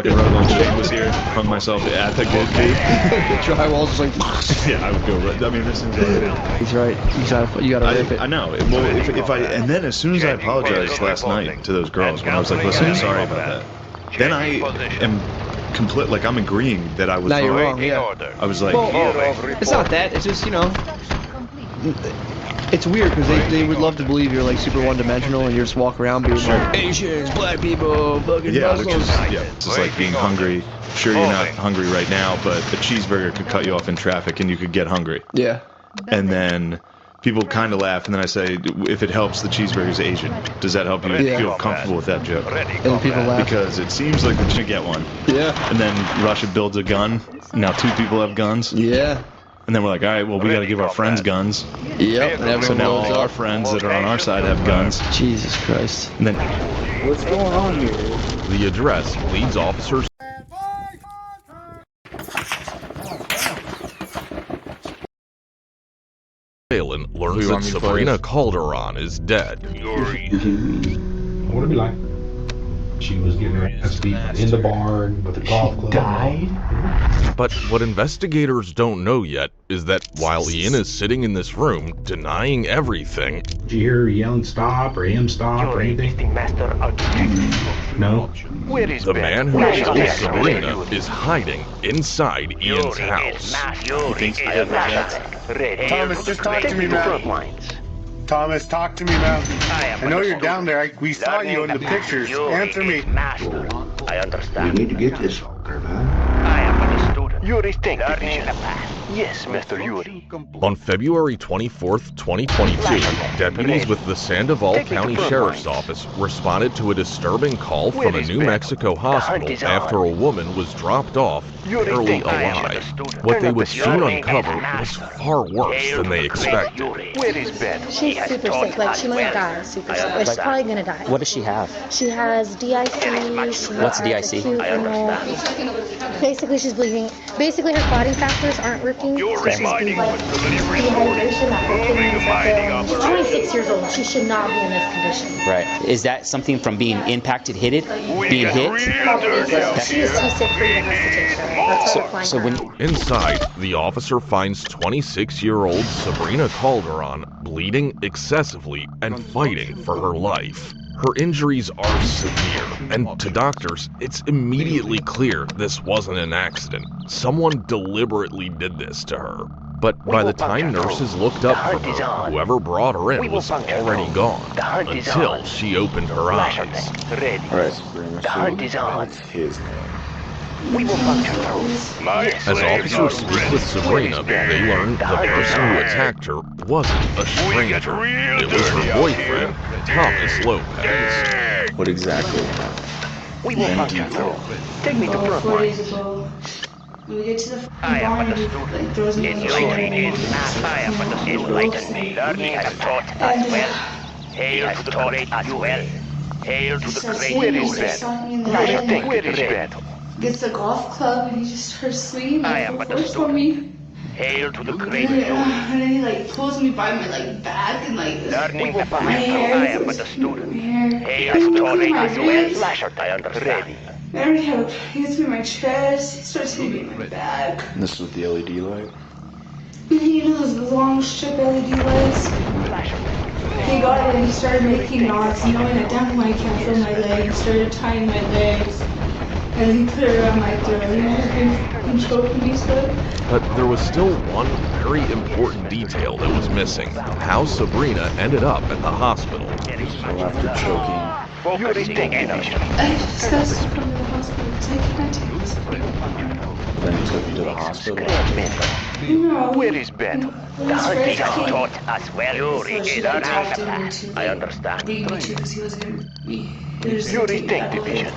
fucking wrote on Shane was here, hung myself at the good booth. The drywall's just like. Yeah, I would go. I mean, this thing's already down. He's right. You gotta rip it. I know. Well, if I and then as soon as I apologized last night to those girls when I was like, listen, I'm sorry about that. Then I am complete. Like I'm agreeing that I was now wrong. you're wrong. Yeah. I was like, It's not that. It's just it's weird because they would love to believe you're like super one-dimensional and you just walk around being like Asians, black people, fucking Muslims. It's just like being hungry. Sure, you're not hungry right now, but a cheeseburger could cut you off in traffic and you could get hungry. Yeah. And then people kind of laugh, and then I say, if it helps, the cheeseburger's Asian. Does that help you feel comfortable with that joke? And people laugh. Because it seems like we should get one. Yeah. And then Russia builds a gun. Now 2 people have guns. Yeah. And then we're like, all right, well, we got to give our friends guns. Yep. And so now all our friends that are on our side have guns. Jesus Christ. And then, what's going on here? The address leads officers. Phelan learns that Sabrina Calderon is dead. What would it be like? She was getting her ass beat in the barn with a golf club. Died? But what investigators don't know yet is that while Ian is sitting in this room denying everything, Did you hear her yelling stop or him stop or anything? No? the man who killed Sabrina is hiding inside Ian's house. Thomas, just talk to me, man. Thomas, talk to me, man. I know you're down there. We saw you in the pictures. Answer me. I understand. We need to get this fucker, man. I am a student. Yuri, think division. Yes, Mr. Yuri. On February 24th, 2022, deputies with the Sandoval County Sheriff's Office responded to a disturbing call from a New Mexico hospital after a woman was dropped off, barely alive. What they would soon uncover was far worse than they expected. Where is Ben? She's super sick. Like, she might die super sick. Like, she's probably gonna die. What does she have? She has DIC. What's DIC? Basically, she's bleeding. Basically, her clotting factors aren't working. So she's bleeding. Dehydration, that she's 26 years old. She should not be in this condition. Right. Is that something from being impacted, being hit? She is too sick for even us to take her. That's why we're flying her out. Inside, the officer finds 26-year-old Sabrina Calderon bleeding excessively and fighting for her life. Her injuries are severe, and to doctors, it's immediately clear this wasn't an accident. Someone deliberately did this to her. But by the time nurses looked up for her, whoever brought her in was already gone, until she opened her eyes. Alright, Sabrina. The hunt is on. What's his name? We will puncture through. As officers speak with Sabrina, they learn the person who attacked her wasn't a stranger. It was her boyfriend, Thomas Lopez. What exactly? We will puncture through. Take me to front lines. When we get to the I am barn, but he a student. throws me in the chair. I am but a student. Enlighten me. Learning has taught as well. Hail to the great as well. Hail to the great. Where is Ben? Where is Ben? Gets the golf club and he just starts swinging I am but a student. Hail to the great. And then he like pulls me by my like back and like Learning the my hair. I am but a student. Hail He to the moves great my as well. wrist. Flasher, I understand. Then he hits me in my chest. He starts hitting me in my back. And this was the LED light? You know those long strip LED lights? He got it and he started making knots, knowing at that point I can't feel my leg. He started tying my legs. And he put it around my throat, you know, and choking me stuff. But there was still one very important detail that was missing: how Sabrina ended up at the hospital. So after choking, I just got from the hospital because I can't take this. then he took you to the hospital? No. Where is Ben? The hunt is taught as well. Yuri is learning the path. I understand. Because he was going to be... Yuri, take division.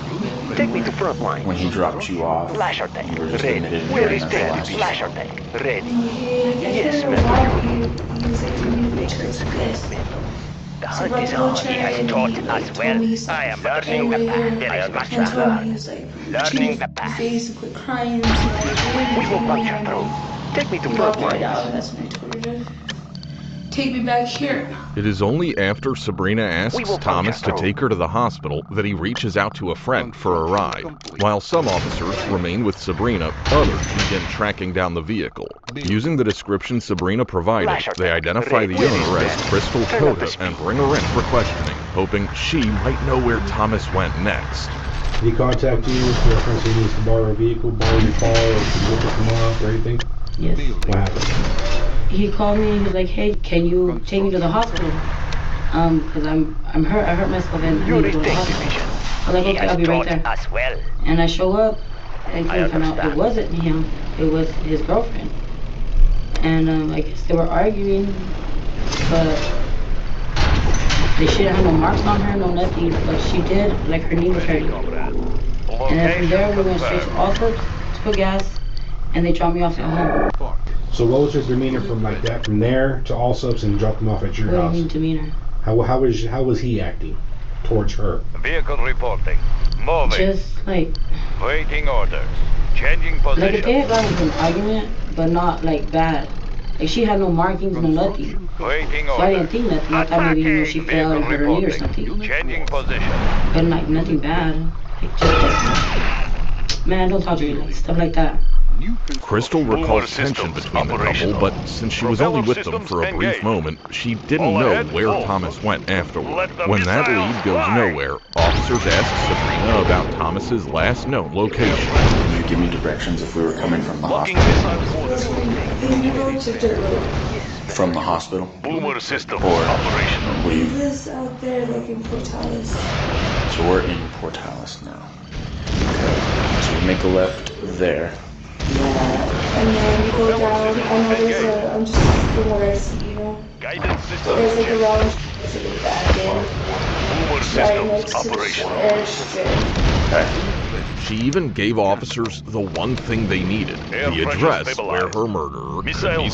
Take me to front line. When he dropped you off, Flasher tank. you were just Ready. admitted Where during is that Ben? process. Flasher tank. Ready. Yes, Mr. He was like, you need to make sure it's this. The hunt is on. He has taught as well. I am learning the path. There is much to And told me, he learn. was like, Learning the path. basically crying. And like, We will puncture through. Take me to he front walked right line. out, and that's when I told her to take me back here. It is only after Sabrina asks Thomas to take her to the hospital that he reaches out to a friend for a ride. While some officers remain with Sabrina, others begin tracking down the vehicle. Using the description Sabrina provided, they identify the owner as Crystal Cota and bring her in for questioning, hoping she might know where Thomas went next. Did he contact you with reference he needs to borrow a vehicle, borrow your car, or look at them up or anything? Yes. What happened? He called me and he was like, hey, can you take me to the hospital? Because I'm hurt. I hurt myself and I need to go to the hospital. I was like, okay, I'll be right there. And I show up and came to find out it wasn't him. It was his girlfriend. And I guess they were arguing, but they shouldn't have no marks on her, no nothing. But she did, like her knee was hurting. And then from there we went straight to Allsup's, took gas, and they dropped me off at home. So what was his demeanor from like that, from there to Allsup's and dropped him off at your What house? do you mean demeanor? How was he acting towards her? Vehicle reporting. Moving. Just like Waiting orders. Changing position. Like if they had gotten into an argument, but not like bad. Like she had no markings, no nothing. Waiting So I didn't think nothing. I thought maybe she fell and hurt her knee or something. Changing position. But like nothing bad. Like just like, man, don't talk to me like stuff like that. Crystal recalls tension between the couple, but since she was only with them for a brief moment, she didn't know where Thomas went afterward. When that lead goes nowhere, officers ask Sabrina about Thomas's last known location. Can you give me directions if we were coming from the hospital? From the hospital? Boomer system Or operational. we... He lives out there like in Portales. So we're in Portales now. Okay. So we make a left there. Yeah, and then you go down, I know there's a, I'm just from what I see, you know. Guidance system. There's like a round to the back end. Boomer Right systems next to the operational. airstrip. Okay. She even gave officers the one thing they needed, the address where her murderer could be staying.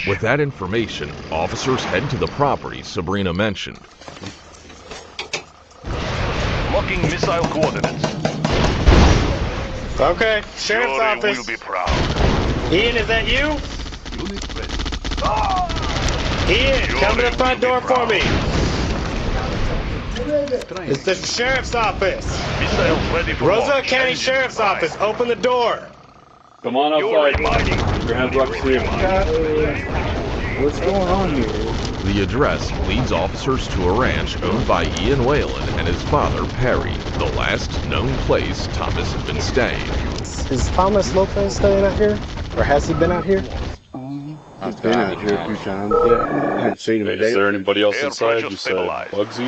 With that information, officers head to the property Sabrina mentioned. Locking missile coordinates. Okay, Sheriff's Office. Will be proud. Ian, is that you? Ian, come to the front door for me. It's the Sheriff's Office. Missiles ready for Roosevelt launch. County Sheriff's Office, open the door. Come on outside. Your hands up, Steve. What's going on here? The address leads officers to a ranch owned by Ian Whalen and his father, Perry, the last known place Thomas had been staying. Is Thomas Lopez staying out here? Or has he been out here? I've been out here a few times, yeah. I haven't seen him today. Is there anybody else inside? You said Bugsy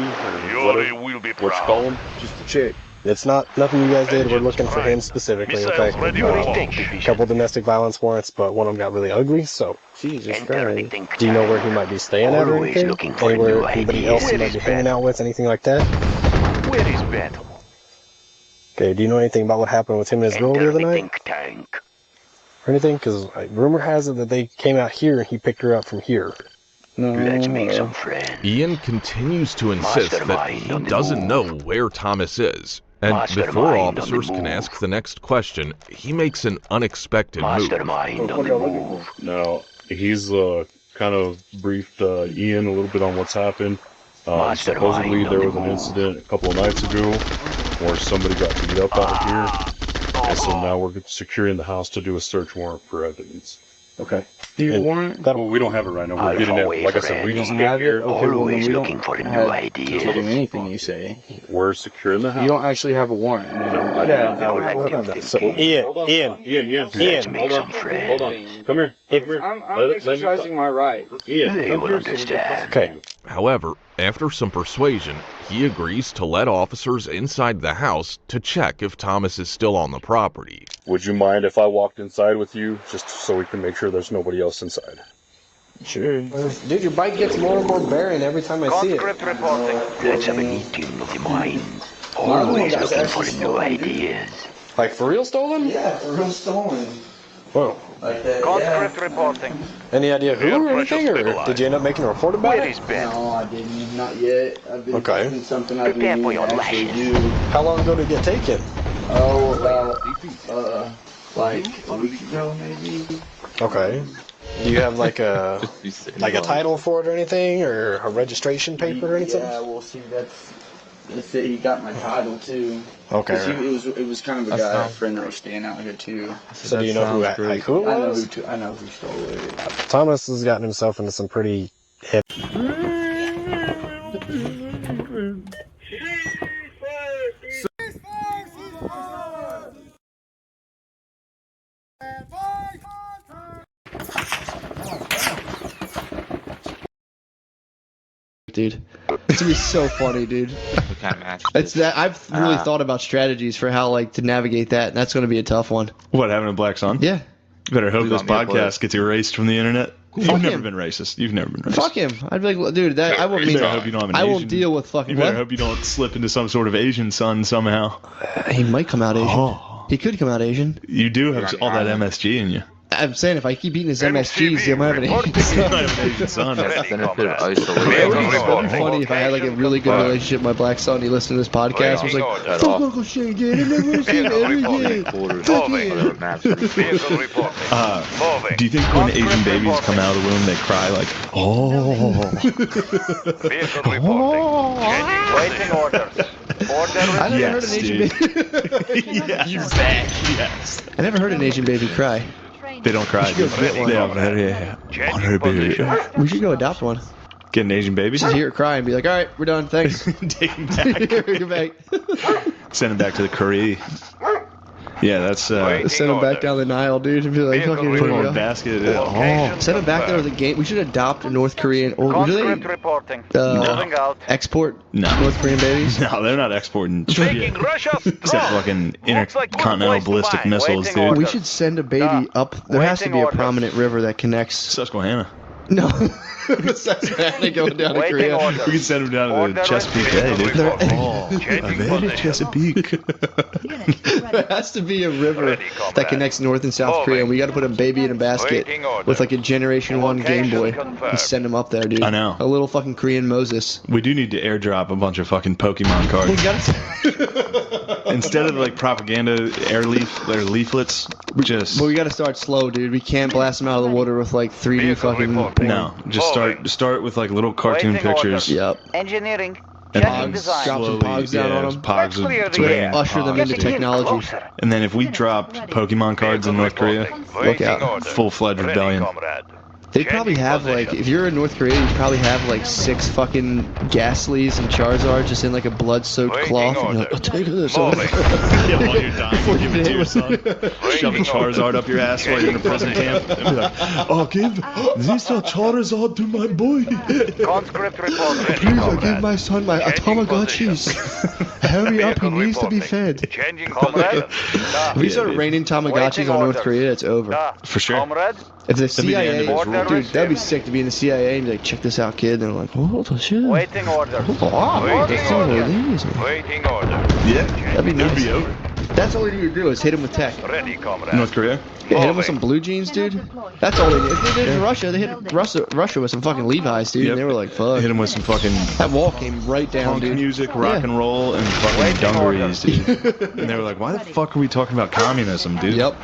or whatever? What you call him? Just to check. It's not nothing you guys did. We're looking for him specifically. Okay. A couple domestic violence warrants, but one of them got really ugly. So, Jesus Christ. do you know where he might be staying at or anything? Anywhere anybody else he might be hanging out with, anything like that? Where is Ben? Okay. Do you know anything about what happened with him and his girl the other night? Or anything? Because rumor has it that they came out here and he picked her up from here. Let's make some friends. Ian continues to insist that he doesn't know where Thomas is. And before officers can ask the next question, he makes an unexpected move. Now, he's kind of briefed Ian a little bit on what's happened. Supposedly there was an incident a couple of nights ago where somebody got beat up out here. And so now we're securing the house to do a search warrant for evidence. Okay. Do you warrant? Well, we don't have it right now. We're getting it. Like I said, we don't have it. Okay, well, then we don't looking for a new have idea. to do anything you say. We're securing the house. You don't actually have a warrant. So, Ian. Let's make some friends. Hold on. Come here. I'm exercising my right. They will understand. Okay. However, after some persuasion, he agrees to let officers inside the house to check if Thomas is still on the property. Would you mind if I walked inside with you, just so we can make sure there's nobody else inside? Sure. Dude, your bike gets more and more barren every time I see it. Reporting. Let's have a meeting of the minds. Always looking for new ideas. Like for real stolen? Yeah, for real stolen. Whoa. Like that, Conscript reporting. Any idea who or anything, or did you end up making a report about Where it? is Ben? No, I didn't. Not yet. I've been doing something I've Prepare been for your actually lashes. do. How long ago did it get taken? Oh, about like a week ago, maybe. Okay. Do you have like a title for it or anything, or a registration paper or anything? Yeah, we'll see. That's it. He got my title too. Okay. It was kind of a guy, a friend that was staying out here too. So do you know who it was? I know who stole it. Thomas has gotten himself into some pretty hip. Dude, it's gonna be so funny, dude. We can't match It's that I've really thought about strategies for how like to navigate that, and that's gonna be a tough one. What, having a black son? Yeah. You better hope this podcast gets erased from the internet. You've never him. been racist. You've never been racist. Fuck him. I'd be like, dude, that I won't mean. I hope you don't have an I Asian, won't deal with fucking. You better What? hope you don't slip into some sort of Asian son somehow. He might come out Asian. Oh. He could come out Asian. You do have all that MSG in you. I'm saying if I keep eating his MSGs, he might have an Asian son. You might have an Asian son. That's the benefit of It would be funny if I had like a really good relationship with my black son. He listened to this podcast. Was like, "Fuck Uncle Shane again. I never seen it again." Do you think when Asian babies come out of the womb, they cry like, oh? Waiting orders. I never heard an Asian baby. Yes. I never heard an Asian baby cry. They don't cry. We should go get one. We should go adopt one. Get an Asian baby? Just hear it cry and be like, all right, we're done, thanks. Take him back. Go back. Send him back to the Korea. Yeah, that's send him back down the Nile, dude, and be like, fucking put him in a basket. Send him back there with a game. We should adopt a North Korean. Or do they export North Korean babies? No, they're not exporting shit. Except fucking intercontinental ballistic missiles, dude. We should send a baby up. There has to be a prominent river that connects. Susquehanna. No. Susquehanna going down to Korea. We can send him down to the Chesapeake Bay, dude. A very Chesapeake. There has to be a river that connects North and South Korea, and we got to put a baby in a basket with like a Generation 1 Game Boy and send him up there, dude. I know. A little fucking Korean Moses. We do need to airdrop a bunch of fucking Pokemon cards. We gotta instead of like propaganda leaflets, But we gotta start slow, dude. We can't blast them out of the water with like 3D fucking porn. No, just start with like little cartoon pictures. Yep. Engineering. And drop some pogs down on them. Pogs usher them into technology. And then if we dropped Pokemon cards in North Korea, look out. Full-fledged rebellion. They probably have like, if you're in North Korea, you probably have like 6 fucking Ghastlies and Charizards just in like a blood-soaked cloth. And you're like, oh, take this. Yeah, while you're dying, give it to your son. Shove a Charizard up your ass while you're in a prison camp. And be like, oh, give this Charizard to my boy. Please, I give my son my Tamagotchis. Hurry up, he needs to be fed. If we start raining Tamagotchis on North Korea, it's over. For sure. If the CIA, dude, that'd be sick to be in the CIA and be like, check this out, kid. And they're like, oh, the shit. Waiting order. Waiting order. Yeah, that'd be nice. That's all they need to do is hit him with tech. North Korea? Yeah, hit him with some blue jeans, dude. That's all they did. If they did in Russia, they hit Russia with some fucking Levi's, dude. And they were like, fuck. Hit him with some fucking... That wall came right down, punk dude. music, rock and roll, and fucking dungarees, dude. And they were like, why the fuck are we talking about communism, dude? Yep.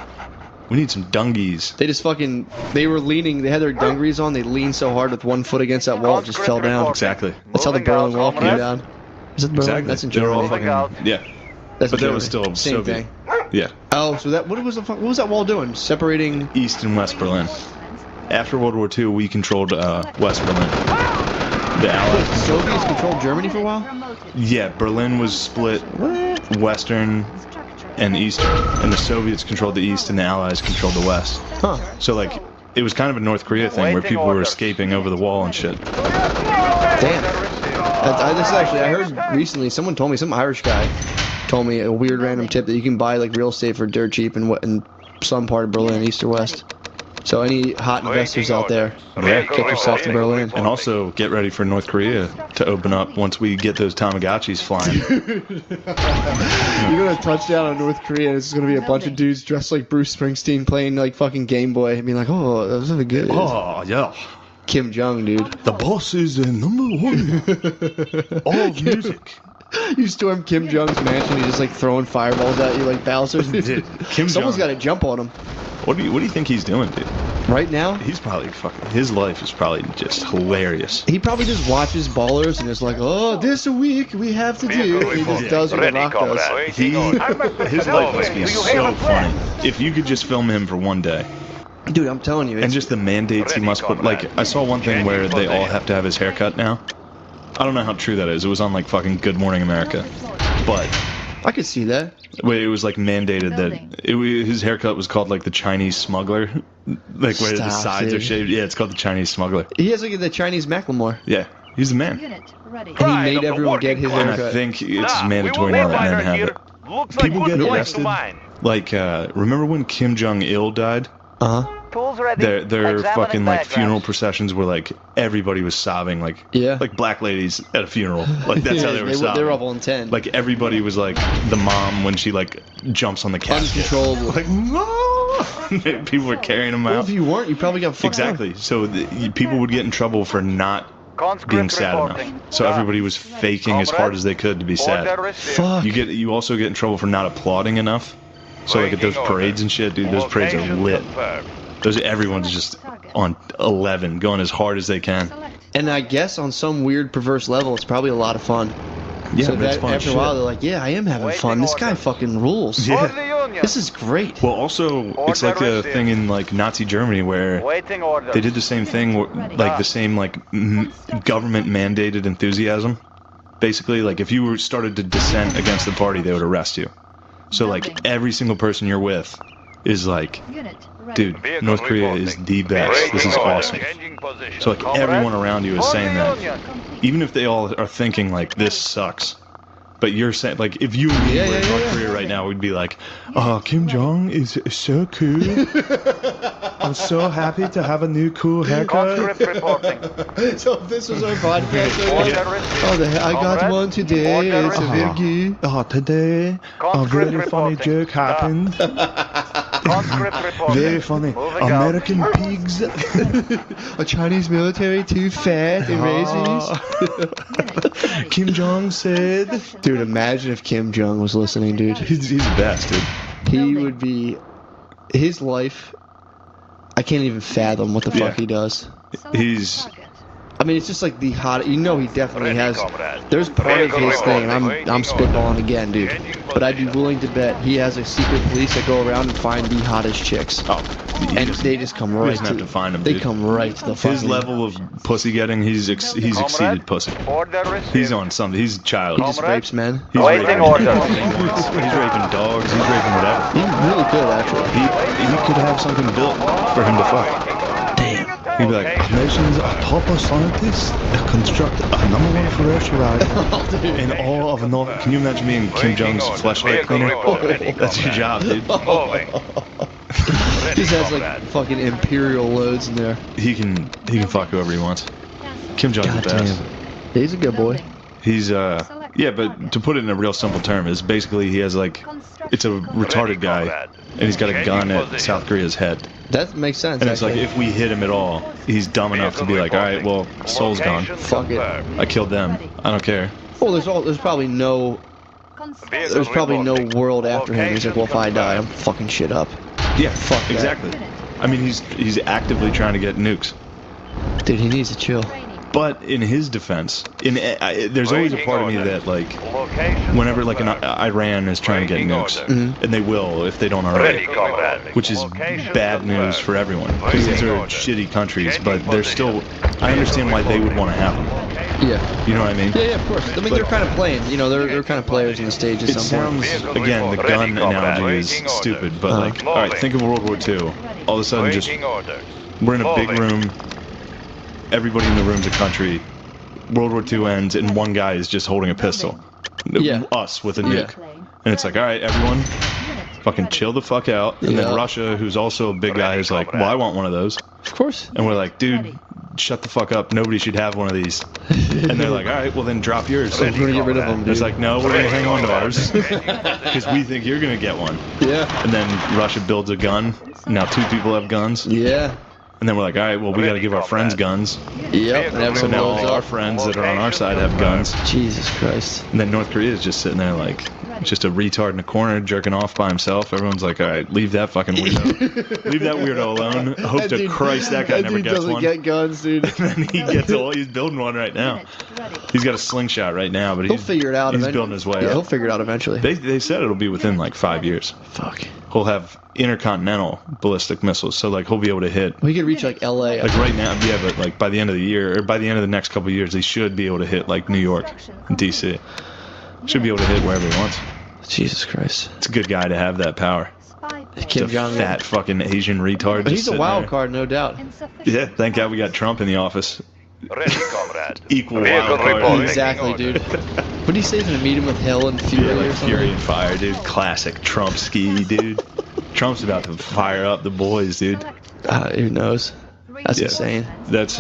We need some dungies. They just fucking, they were leaning, they had their dungarees on, they leaned so hard with one foot against that wall, it just fell down. Exactly. That's how the Berlin Wall came down. Is it Berlin? Exactly. That's in They're all Germany. fucking, yeah. That's but in that was Germany. still Same Soviet. thing. Yeah. Oh, so that, what was that wall doing? Separating? East and West Berlin. After World War II, we controlled West Berlin. The Allies. The Soviets controlled Germany for a while? Yeah, Berlin was split Western and Eastern, and the Soviets controlled the East and the Allies controlled the West. Huh. So like, it was kind of a North Korea thing where people were escaping over the wall and shit. Damn. This is actually, I heard recently, someone told me, some Irish guy told me a weird random tip that you can buy like real estate for dirt cheap in some part of Berlin, East or West. So any hot investors out there, get yourself to Berlin. And also get ready for North Korea to open up once we get those Tamagotchis flying. You're gonna touch down on North Korea and it's gonna be a bunch of dudes dressed like Bruce Springsteen playing like fucking Game Boy and being like, oh, that was really good. Oh, yeah. Kim Jong, dude. The boss is the #1 of music. You storm Kim Jong's mansion, he's just like throwing fireballs at you like Bowser. Dude, Someone's got to jump on him. What do you think he's doing, dude? Right now, He's probably fucking. His life is probably just hilarious. he probably just watches Ballers and is like, oh, this a week we have to do. And he just does what The Rock does. His life must be so funny. If you could just film him for one day. Dude, I'm telling you. And just the mandates he must put. Like, I saw one thing where they all have to have his haircut now. I don't know how true that is. It was on, like, fucking Good Morning America. But I could see that. It was, like, mandated that his haircut was called, like, the Chinese smuggler. Like, where the sides are shaved. Yeah, it's called the Chinese smuggler. He has, like, the Chinese Macklemore. Yeah, he's the man. And he made everyone get his haircut. And I think it's mandatory now that men have it. People get arrested. Like, remember when Kim Jong-il died? Uh-huh. Their fucking, like, funeral processions were, like, everybody was sobbing, like, like black ladies at a funeral. Like, that's how they were sobbing. They were up on 10. Like, everybody was, like, the mom when she, like, jumps on the casket. Uncontrollable. Like, no! People were carrying them out. Well, if you weren't, you probably got fucked Exactly. So people would get in trouble for not being sad enough. So everybody was faking as hard as they could to be sad. Fuck. You also get in trouble for not applauding enough. So, like, at those parades and shit, dude, those parades are lit. Everyone's just on 11, going as hard as they can. And I guess on some weird, perverse level, it's probably a lot of fun. Yeah, so that's fun after a while, they're like, yeah, I am having fun. This guy fucking rules. Yeah. This is great. Well, also, it's like a thing in, like, Nazi Germany where they did the same thing, like, the same, like, government-mandated enthusiasm. Basically, like, if you started to dissent against the party, they would arrest you. So, like, every single person you're with is like, dude, North Korea is the best. This is awesome. So, like, everyone around you is saying that. Even if they all are thinking, like, this sucks. But you're saying, like, if you and me were in North Korea right now, we'd be like, oh, Kim Jong is so cool. I'm so happy to have a new cool haircut. So if this was our podcast, I got one today. It's a very good. Oh, today, a very funny joke happened. Very funny. American pigs. A Chinese military too fat and racist. Kim Jong said. Dude, imagine if Kim Jong was listening, dude. He's the best, dude. He would be. His life. I can't even fathom what the fuck he does. He's. I mean, it's just like the hot. You know, he definitely has. There's part of his thing, and I'm spitballing again, dude. But I'd be willing to bet he has a secret police that go around and find the hottest chicks. Oh, and they just come right. He doesn't have to find them. They dude. come right to the. His level of pussy getting, he's exceeded pussy. He's on something. He's a child. He just rapes men. He's raping dogs. He's raping whatever. He really could actually. He could have something built for him to fuck. Damn. He'd be like, nations are top of scientists that construct a #1 fresh ride in all of North. Can you imagine being Kim Jong's fleshlight cleaner? That's your job, dude. Just has like fucking imperial loads in there. He can fuck whoever he wants. Kim Jong's the best. He's a good boy. He's yeah, but to put it in a real simple term, is basically he has like, it's a retarded guy, and he's got a gun at South Korea's head. That makes sense. And it's like, if we hit him at all, he's dumb enough to be like, all right, well, Seoul's gone. Fuck it. I killed them. I don't care. Well, there's probably no world after him. He's like, well, if I die, I'm fucking shit up. Yeah, fuck exactly. I mean, he's actively trying to get nukes. Dude, he needs to chill. But in his defense, there's always a part of me that, like, whenever, like, Iran is trying to get nukes, and they will if they don't already, which is bad news for everyone, because these are shitty countries, but they're still, I understand why they would want to have them. Yeah. You know what I mean? Yeah, of course. I mean, they're kind of playing, you know, they're kind of players on the stage at some point. It sounds, again, the gun analogy is stupid, but, like, alright, think of World War II. All of a sudden, just, we're in a big room, everybody in the room's a country. World War II ends, and one guy is just holding a pistol. Yeah. Us with a nuke. And it's like, all right, everyone, fucking chill the fuck out. And then Russia, who's also a big guy, is like, well, I want one of those. Of course. And we're like, dude, shut the fuck up. Nobody should have one of these. And they're like, all right, well, then drop yours. We're going to get rid of them, dude. It's like, no, we're going to hang on to ours. Because we think you're going to get one. Yeah. And then Russia builds a gun. Now 2 people have guns. Yeah. And then we're like, all right, well, we got to give our friends guns. Yep. And so now all our friends that are on our side have guns. Jesus Christ. And then North Korea is just sitting there like, just a retard in a corner jerking off by himself. Everyone's like, all right, leave that fucking weirdo. Leave that weirdo alone. Hope to Christ that guy never gets one. Get guns, dude. And then he gets all. He's building one right now. He's got a slingshot right now, but he'll figure it out. He's building his way up. He'll figure it out eventually. They said it'll be within like 5 years. Fuck. He'll have intercontinental ballistic missiles, so like he'll be able to hit. We could reach like L.A. Like right now, yeah, but like by the end of the year or by the end of the next couple of years, he should be able to hit like New York and D.C. Should be able to hit wherever he wants. Jesus Christ. It's a good guy to have that power. Kim Jong-un. Fat fucking Asian retard. But he's a wild card, no doubt. Yeah, thank God we got Trump in the office. Equal wild card. Exactly, dude. What did he say? He's gonna meet him with hell and fury or something? Fury and fire, dude. Classic Trump ski, dude. Trump's about to fire up the boys, dude. Who knows? That's insane. That's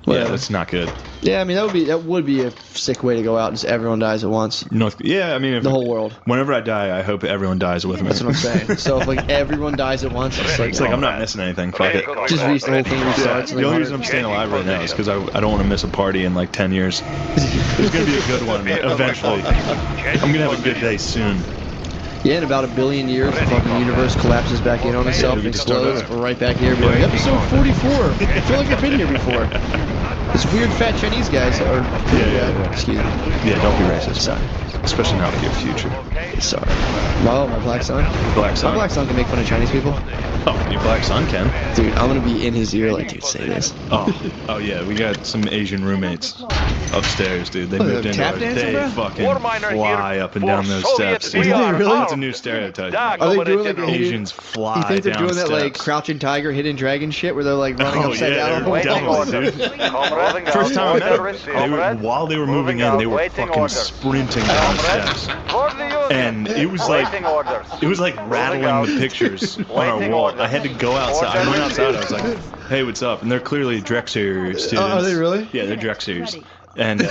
yeah, that's not good. Yeah, I mean that would be a sick way to go out and just everyone dies at once. Yeah, I mean the whole world. Whenever I die, I hope everyone dies with me. That's what I'm saying. So if like everyone dies at once, it's like I'm not missing anything. Fuck it. Just the whole thing restarts. The only reason I'm staying alive right now is because I don't want to miss a party in like 10 years. There's gonna be a good one eventually. I'm gonna have a good day soon. Yeah, in about 1 billion years, the fucking universe collapses back in on itself and explodes. We're right back here. Be like, episode 44. I feel like I've been here before. This weird fat Chinese guys are. Excuse me. Yeah, don't be racist. Sorry. Especially not with your future. Sorry. Oh, my black son? Black son. My black son can make fun of Chinese people. Oh, your black son can. Dude, I'm gonna be in his ear like, dude, say this. Oh yeah, we got some Asian roommates upstairs, dude. They moved into our They fucking fly up and down those steps. Dude. Really? That's a new stereotype. Are they doing like Asians fly You think they're down doing that steps. like Crouching Tiger, Hidden Dragon shit where they're like running upside down? Definitely, dude. First time I met them, while they were moving in, they were fucking sprinting down the steps. And it was like rattling the pictures on our wall. I had to go outside. I went outside. I was like, "Hey, what's up?" And they're clearly Drexel students. Are they really? Yeah, they're Drexers. And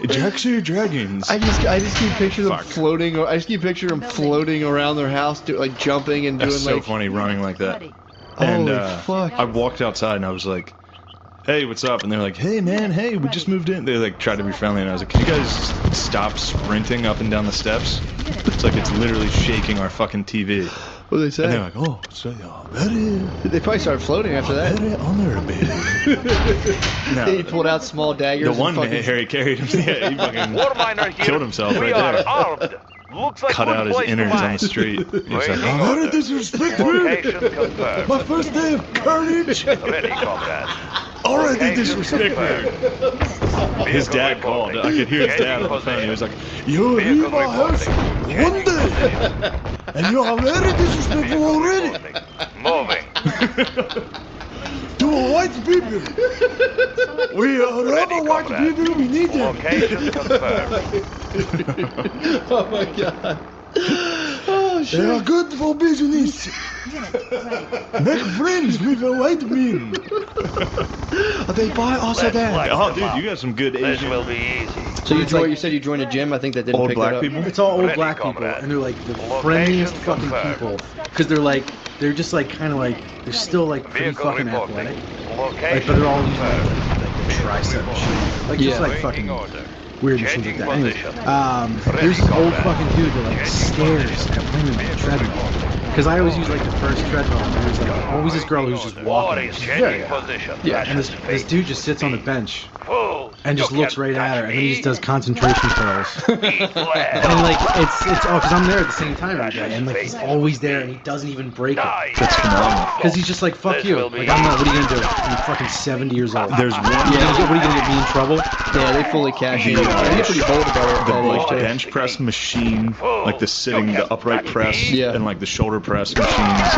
Drexel Dragons. I just keep picturing them floating. I just keep picturing them floating around their house, like jumping and doing That's so funny, running like that. And fuck. I walked outside and I was like, "Hey, what's up?" And they're like, "Hey, man, hey, we just moved in." They like tried to be friendly, and I was like, "Can you guys stop sprinting up and down the steps? It's like it's literally shaking our fucking TV." What did they say? And they're like, "Oh, so very." They probably started floating after that. Very honorable. No, he pulled out small daggers. The one Harry carried him. Yeah, he fucking killed himself right there. Cut out his innards on the street. He was like, "How did this respect me? My first day of carnage." Already disrespected. His dad called. I could hear his dad on the phone. He was like, "You leave my house one day, and you are very disrespectful already." Moving. To white people. We are rubber white people. We need them. Location confirmed. Oh my god. Oh shit. They are good for business. Make friends with the white men. They buy also that. Oh, dude, you got some good Asian. This will be easy. So you said you joined a gym. I think that didn't Old pick black that up. people? It's all old black people, and they're like the friendliest fucking people. Because they're just like kind of like they're still like pretty fucking athletic. Like, but they're all using like the tricep machine, like just like fucking weird machines like that. Anyways, there's this old fucking dude that like stares at women on the treadmill. Because I always use like the first treadmill, and there's like always this girl who's just walking. She's very hot. And this dude just sits on the bench and just looks right at her, and then he just does concentration curls. And like it's all because I'm there at the same time every day, and like he's always there, and he doesn't even break it. That's phenomenal. Because he's just like, fuck you. Like I'm not. What are you gonna do? I'm fucking 70 years old. There's one. What are you gonna get me in trouble? Yeah, they fully cash in. They're pretty bold about it. The like bench press machine, like the upright press, and like the shoulder press machines,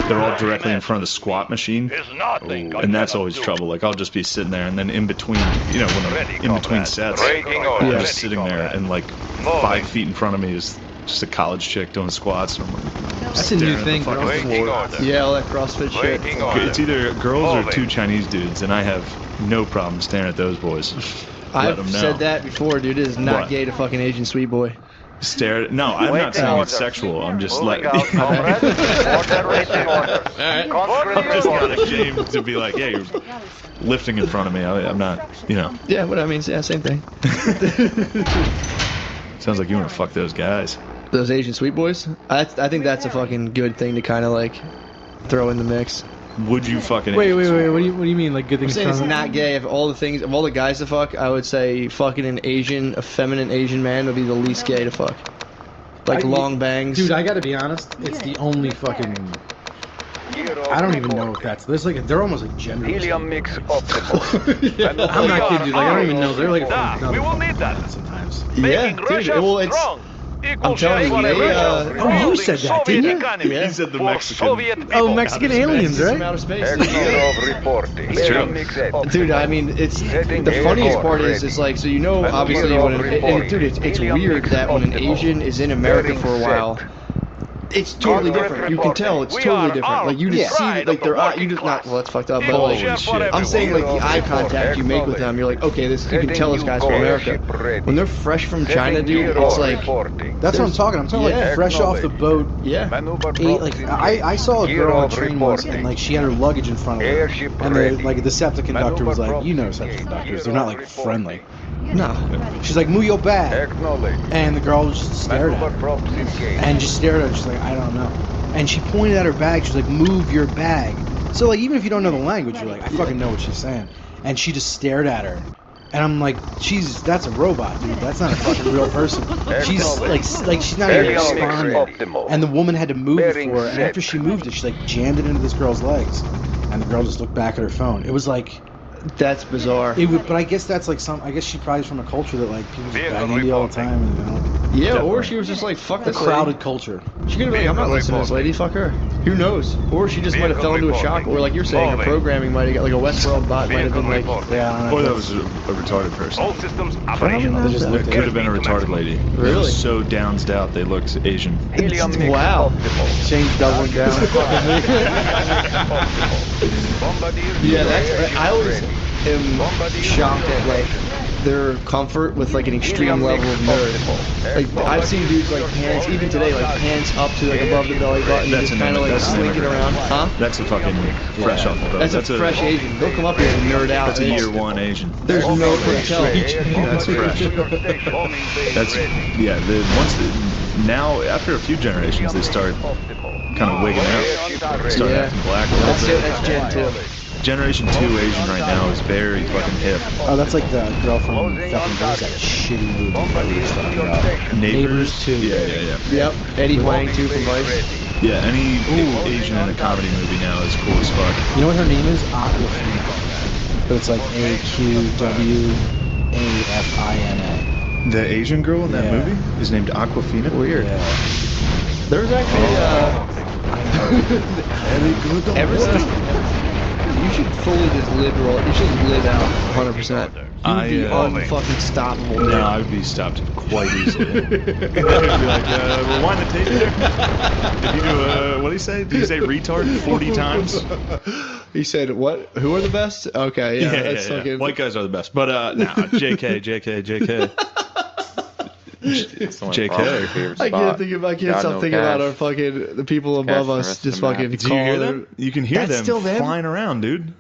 they're all directly in front of the squat machine, and that's always trouble. Like I'll just be sitting there, and then in between, when I'm in between sets, I'm just sitting there, and like 5 feet in front of me is just a college chick doing squats. And I'm like, that's a new thing. Yeah, all that CrossFit shit. It's either girls or 2 Chinese dudes, and I have no problem staring at those boys. I've said that before, dude. It is not gay to fucking Asian sweet boy. Stare. No, I'm not saying it's sexual. I'm just like. I'm just not ashamed to be like, yeah, you're lifting in front of me. I'm not, Yeah, what I mean, yeah, same thing. Sounds like you want to fuck those guys. Those Asian sweet boys? I think that's a fucking good thing to kind of like throw in the mix. Would you fucking... Wait. What do you mean? Like good things? I'm saying it's not gay. Of all the guys to fuck, I would say fucking an Asian, a feminine Asian man would be the least gay to fuck. Like long bangs. Dude, I gotta be honest. It's the only fucking... I don't even know if that's... There's like... They're almost like gender. Helium mix optimal. Yeah. I'm not kidding, dude. Like, I don't even know. They're like... We will need that. Sometimes. Yeah, dude. Well, it's... I'm telling you, oh, you said that, didn't you? Yeah. He said the Mexican. Oh, Mexican aliens, right? Out of space. It's true. Dude, I mean, it's the funniest part is like, so you know, obviously, dude, it's weird that when an Asian is in America for a while, it's totally different. You can tell it's totally different. Like you just see, like their eye, you just not. Well, that's fucked up. But like, I'm saying like the eye contact you make with them, you're like, okay, this you can tell this guy's from America. When they're fresh from China, dude, it's like that's what I'm talking. I'm talking like fresh off the boat. Yeah. Like I saw a girl on a train once, and like she had her luggage in front of her, and the SEPTA conductor was like, you know, SEPTA conductors, they're not like friendly. No. She's like, move your bag. And the girl just stared at her. And just stared at her. She's like, I don't know. And she pointed at her bag. She's like, move your bag. So, like, even if you don't know the language, you're like, I fucking know what she's saying. And she just stared at her. And I'm like, that's a robot, dude. That's not a fucking real person. She's like she's not even responding. And the woman had to move it for her. And after she moved it, she like jammed it into this girl's legs. And the girl just looked back at her phone. It was like... That's bizarre. But I guess that's like I guess she probably is from a culture that like people just bang India all the time. And, you know, yeah, or she was just like, fuck this crowded culture. She could have been like, I'm not listening to this lady, fuck her. Who knows? Or she just might have fell into a shock, or like you're saying, her programming might have got like a Westworld bot might have been like, yeah, or that was a retarded person. All systems operational. It could have been a retarded lady. Really? It was so downsed out they looked Asian. Wow. Shane's doubling down. Yeah, that's. I always am shocked at like their comfort with like an extreme level of nerd. Like I've seen dudes like pants, even today, like pants up to like above the belly button, just kind of like slinking around. Huh? That's a fucking fresh off the boat. That's a fresh Asian. They'll come up here and nerd out. That's a year one Asian. There's no tell. That's fresh. That's now after a few generations they start kind of wigging out, start acting black. That's Gen 2. Generation 2 Asian right now is very fucking hip. Oh, that's like the girl from fucking that shitty movie that we were talking about. Neighbors 2. Yeah. Yep. Eddie Huang 2 from Vice. Yeah, any Asian in a comedy movie now is cool as fuck. You know what her name is? Aquafina. But it's like AQWAFINA. The Asian girl in that movie is named Aquafina? Weird. Yeah. There's actually ever since you should fully just live you should live out 100%. You would be unfucking stoppable. No, I would be stopped quite easily. I'd be like, rewind the tape there. Did you do what did he say? Did he say retard 40 times? He said what? Who are the best? Okay, yeah, that's fucking... White guys are the best. But JK. JK. I can't stop thinking about our fucking the people above us just fucking. Do you hear them? You can hear them flying around, dude.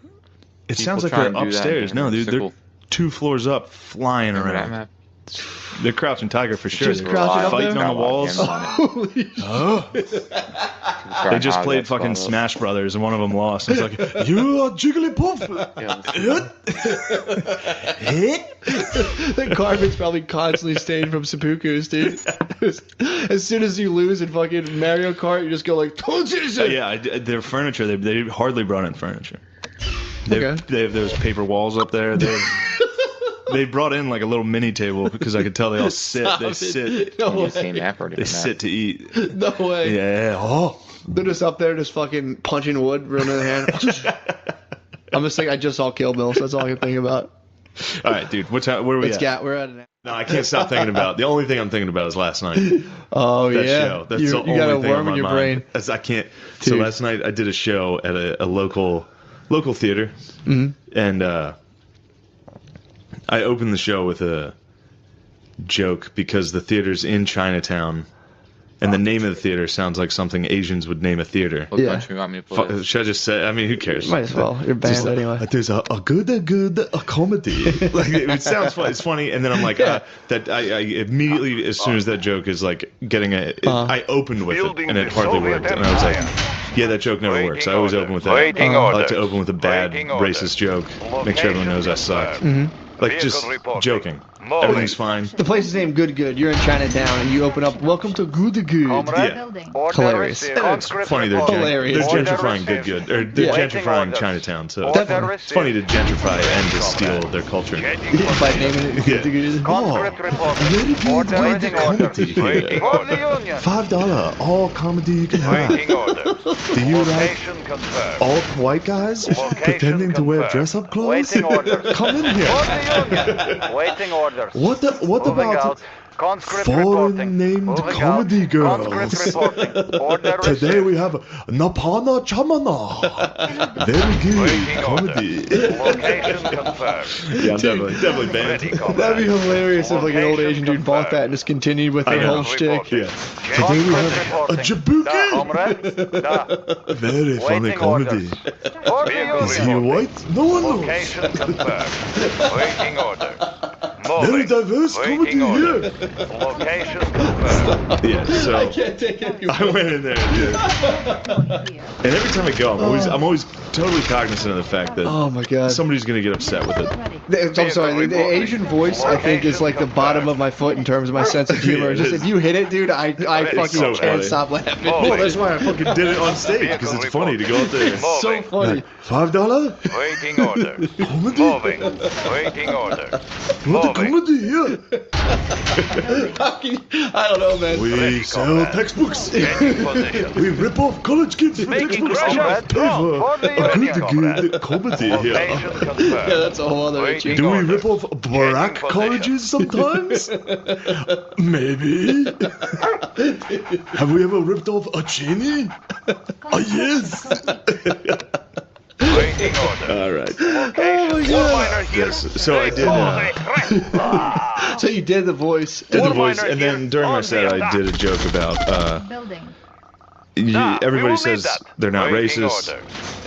It sounds like they're upstairs. No, dude, they're 2 floors up, flying around. They're crouching tiger for sure. Just crouching up fighting there? on the walls. Holy They just played fucking Smash Brothers and one of them lost. It's like, you are Jigglypuff. The carpet's probably constantly stained from seppukus, dude. As soon as you lose in fucking Mario Kart, you just go like, yeah, their furniture, they hardly brought in furniture. They have those paper walls up there. They brought in like a little mini table because I could tell they all sit. They sit. No way. They sit to eat. No way. Yeah. Oh. They're just up there, just fucking punching wood, ruining their hand. I'm just thinking, I just saw Kill Bill, so that's all I can think about. All right, dude. Where are we at? We're at it. No, I can't stop thinking about. The only thing I'm thinking about is last night. Oh that yeah. Show. That's the only you got a thing worm on my in your mind. brain. I can't. Dude. So last night I did a show at a local theater, and I opened the show with a joke because the theater's in Chinatown, And the name of the theater sounds like something Asians would name a theater. What country you want me to put it? Should I just say? I mean, who cares? Might as well. You're banned anyway. There's a good comedy. Like it sounds funny. It's funny, and then I'm like, that I immediately, as soon as that joke is like getting I opened with it, and it hardly worked, and I was like, yeah, that joke never works. I always open with that. I like to open with a bad racist joke. Make sure everyone knows I suck. Like just joking. Everything's fine. The place is named Good Good. You're in Chinatown and you open up, welcome to Good Good. Yeah. Hilarious. It's funny they're gentrifying Good Good. Or they're gentrifying Chinatown, so it's funny to gentrify and to steal their culture. By naming it Good Good. Oh, very good way to comedy here. $5, all comedy you can have. Do you like all white guys pretending to wear dress-up clothes? Come in here. Waiting orders. What about foreign-named comedy girls? Today we have Napana Chamana. Very good comedy. Yeah, I'm definitely banned. That'd be hilarious if like an old Asian dude bought that and just continued with the whole shtick. Yeah. Today we have a Jabuki. Very funny comedy. Is he white? No one knows. Waiting order. Very diverse comedy here. Location Yeah, so I can't take it anymore. I went in there, and every time I go, I'm always totally cognizant of the fact that oh my god, somebody's gonna get upset with it. I'm sorry, the Asian voice I think is like the bottom of my foot in terms of my sense of humor. Just if you hit it, dude, I fucking so can't funny. stop laughing. Well, that's why I fucking did it on stage because it's funny to go out there. It's so funny. $5? Waiting order. Comedy? Moving. Waiting order. What a comedy here? I don't know, man. We sell textbooks. We rip off college kids for textbooks to pay for a good comedy here. Yeah, that's a whole other issue. Do we rip off black colleges sometimes? Maybe. Have we ever ripped off a Cheney? Yes. Waiting order. All right. Oh my god. Yes. So I did. So you did the voice. And then during my set, I did a joke about. Everybody says they're not racist,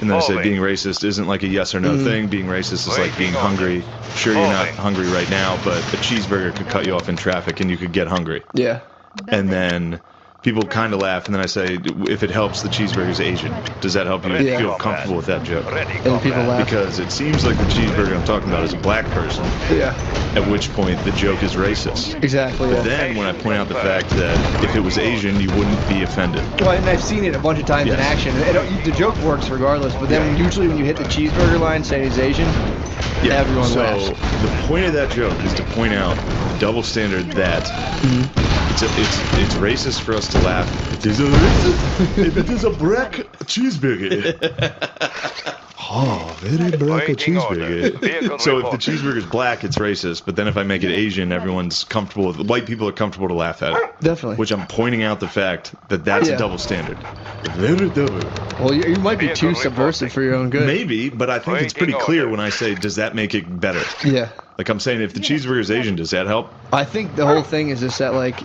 and then I said being racist isn't like a yes or no thing. Being racist is like being hungry. Sure, you're not hungry right now, but a cheeseburger could cut you off in traffic, and you could get hungry. Yeah. And then people kind of laugh, and then I say, if it helps, the cheeseburger's Asian. Does that help you feel comfortable with that joke? And people laugh. Because it seems like the cheeseburger I'm talking about is a black person. Yeah. At which point the joke is racist. Exactly. But then when I point out the fact that if it was Asian, you wouldn't be offended. Well, and I've seen it a bunch of times in action. The joke works regardless, but then usually when you hit the cheeseburger line saying he's Asian, everyone laughs. So the point of that joke is to point out the double standard that it's racist for us to laugh. It is a racist if it is a black cheeseburger. Oh, very black cheeseburger. So if the cheeseburger's black, it's racist. But then if I make it Asian, everyone's comfortable. White people are comfortable to laugh at it. Definitely. Which I'm pointing out the fact that that's a double standard. Very double. Well, you might be too subversive for your own good. Maybe, but I think it's pretty clear when I say, does that make it better? Yeah. Like I'm saying, if the cheeseburger's Asian, does that help? I think the whole thing is just that, like,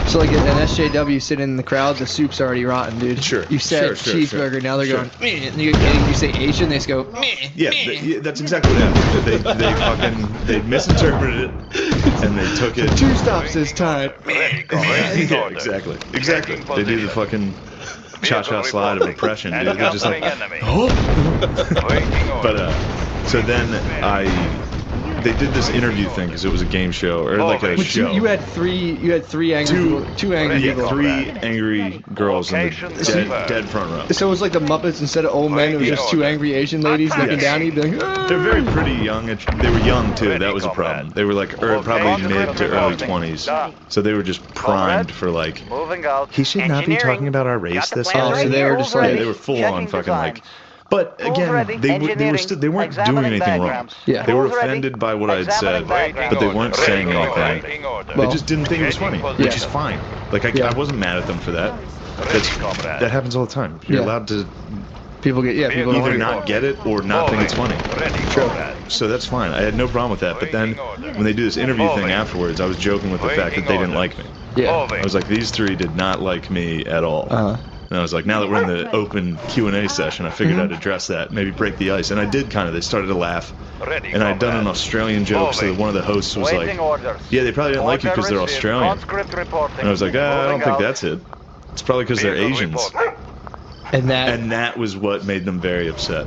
so like an SJW sitting in the crowd, the soup's already rotten, dude. Sure. You said cheeseburger, now they're going, meh. And you say Asian, they just go, meh. Yeah, that's exactly what happened. They misinterpreted it, and they took it. 2 stops this time. Yeah, exactly. They do the fucking cha-cha slide of oppression, dude. They're just like, oh. But so then they did this interview thing because it was a game show or like a show. You had three angry two angry people. 3 angry girls in the dead front row. So it was like the Muppets instead of old men. It was just 2 angry Asian ladies looking down. You'd be like, ah. They're very pretty young. They were young too. That was a problem. They were like probably mid to early 20s. So they were just primed for like. He should not be talking about our race this Oh, so they were just like they were full on fucking like. But again, they weren't doing anything wrong. Yeah. They were offended by what I had said, but they weren't saying anything. They just didn't think it was funny, which is fine. Like I wasn't mad at them for that. That happens all the time. You're allowed to. People either not get it or not think it's funny. True. So that's fine. I had no problem with that. But then when they do this interview thing afterwards, I was joking with the fact that they didn't like me. Yeah. I was like, these three did not like me at all. And I was like, now that we're in the open Q&A session, I figured I'd address that, maybe break the ice. And I did kind of. They started to laugh. And I'd done an Australian joke, so one of the hosts was like, yeah, they probably didn't like you because they're Australian. And I was like, I don't think that's it. It's probably because they're Asians. And that was what made them very upset.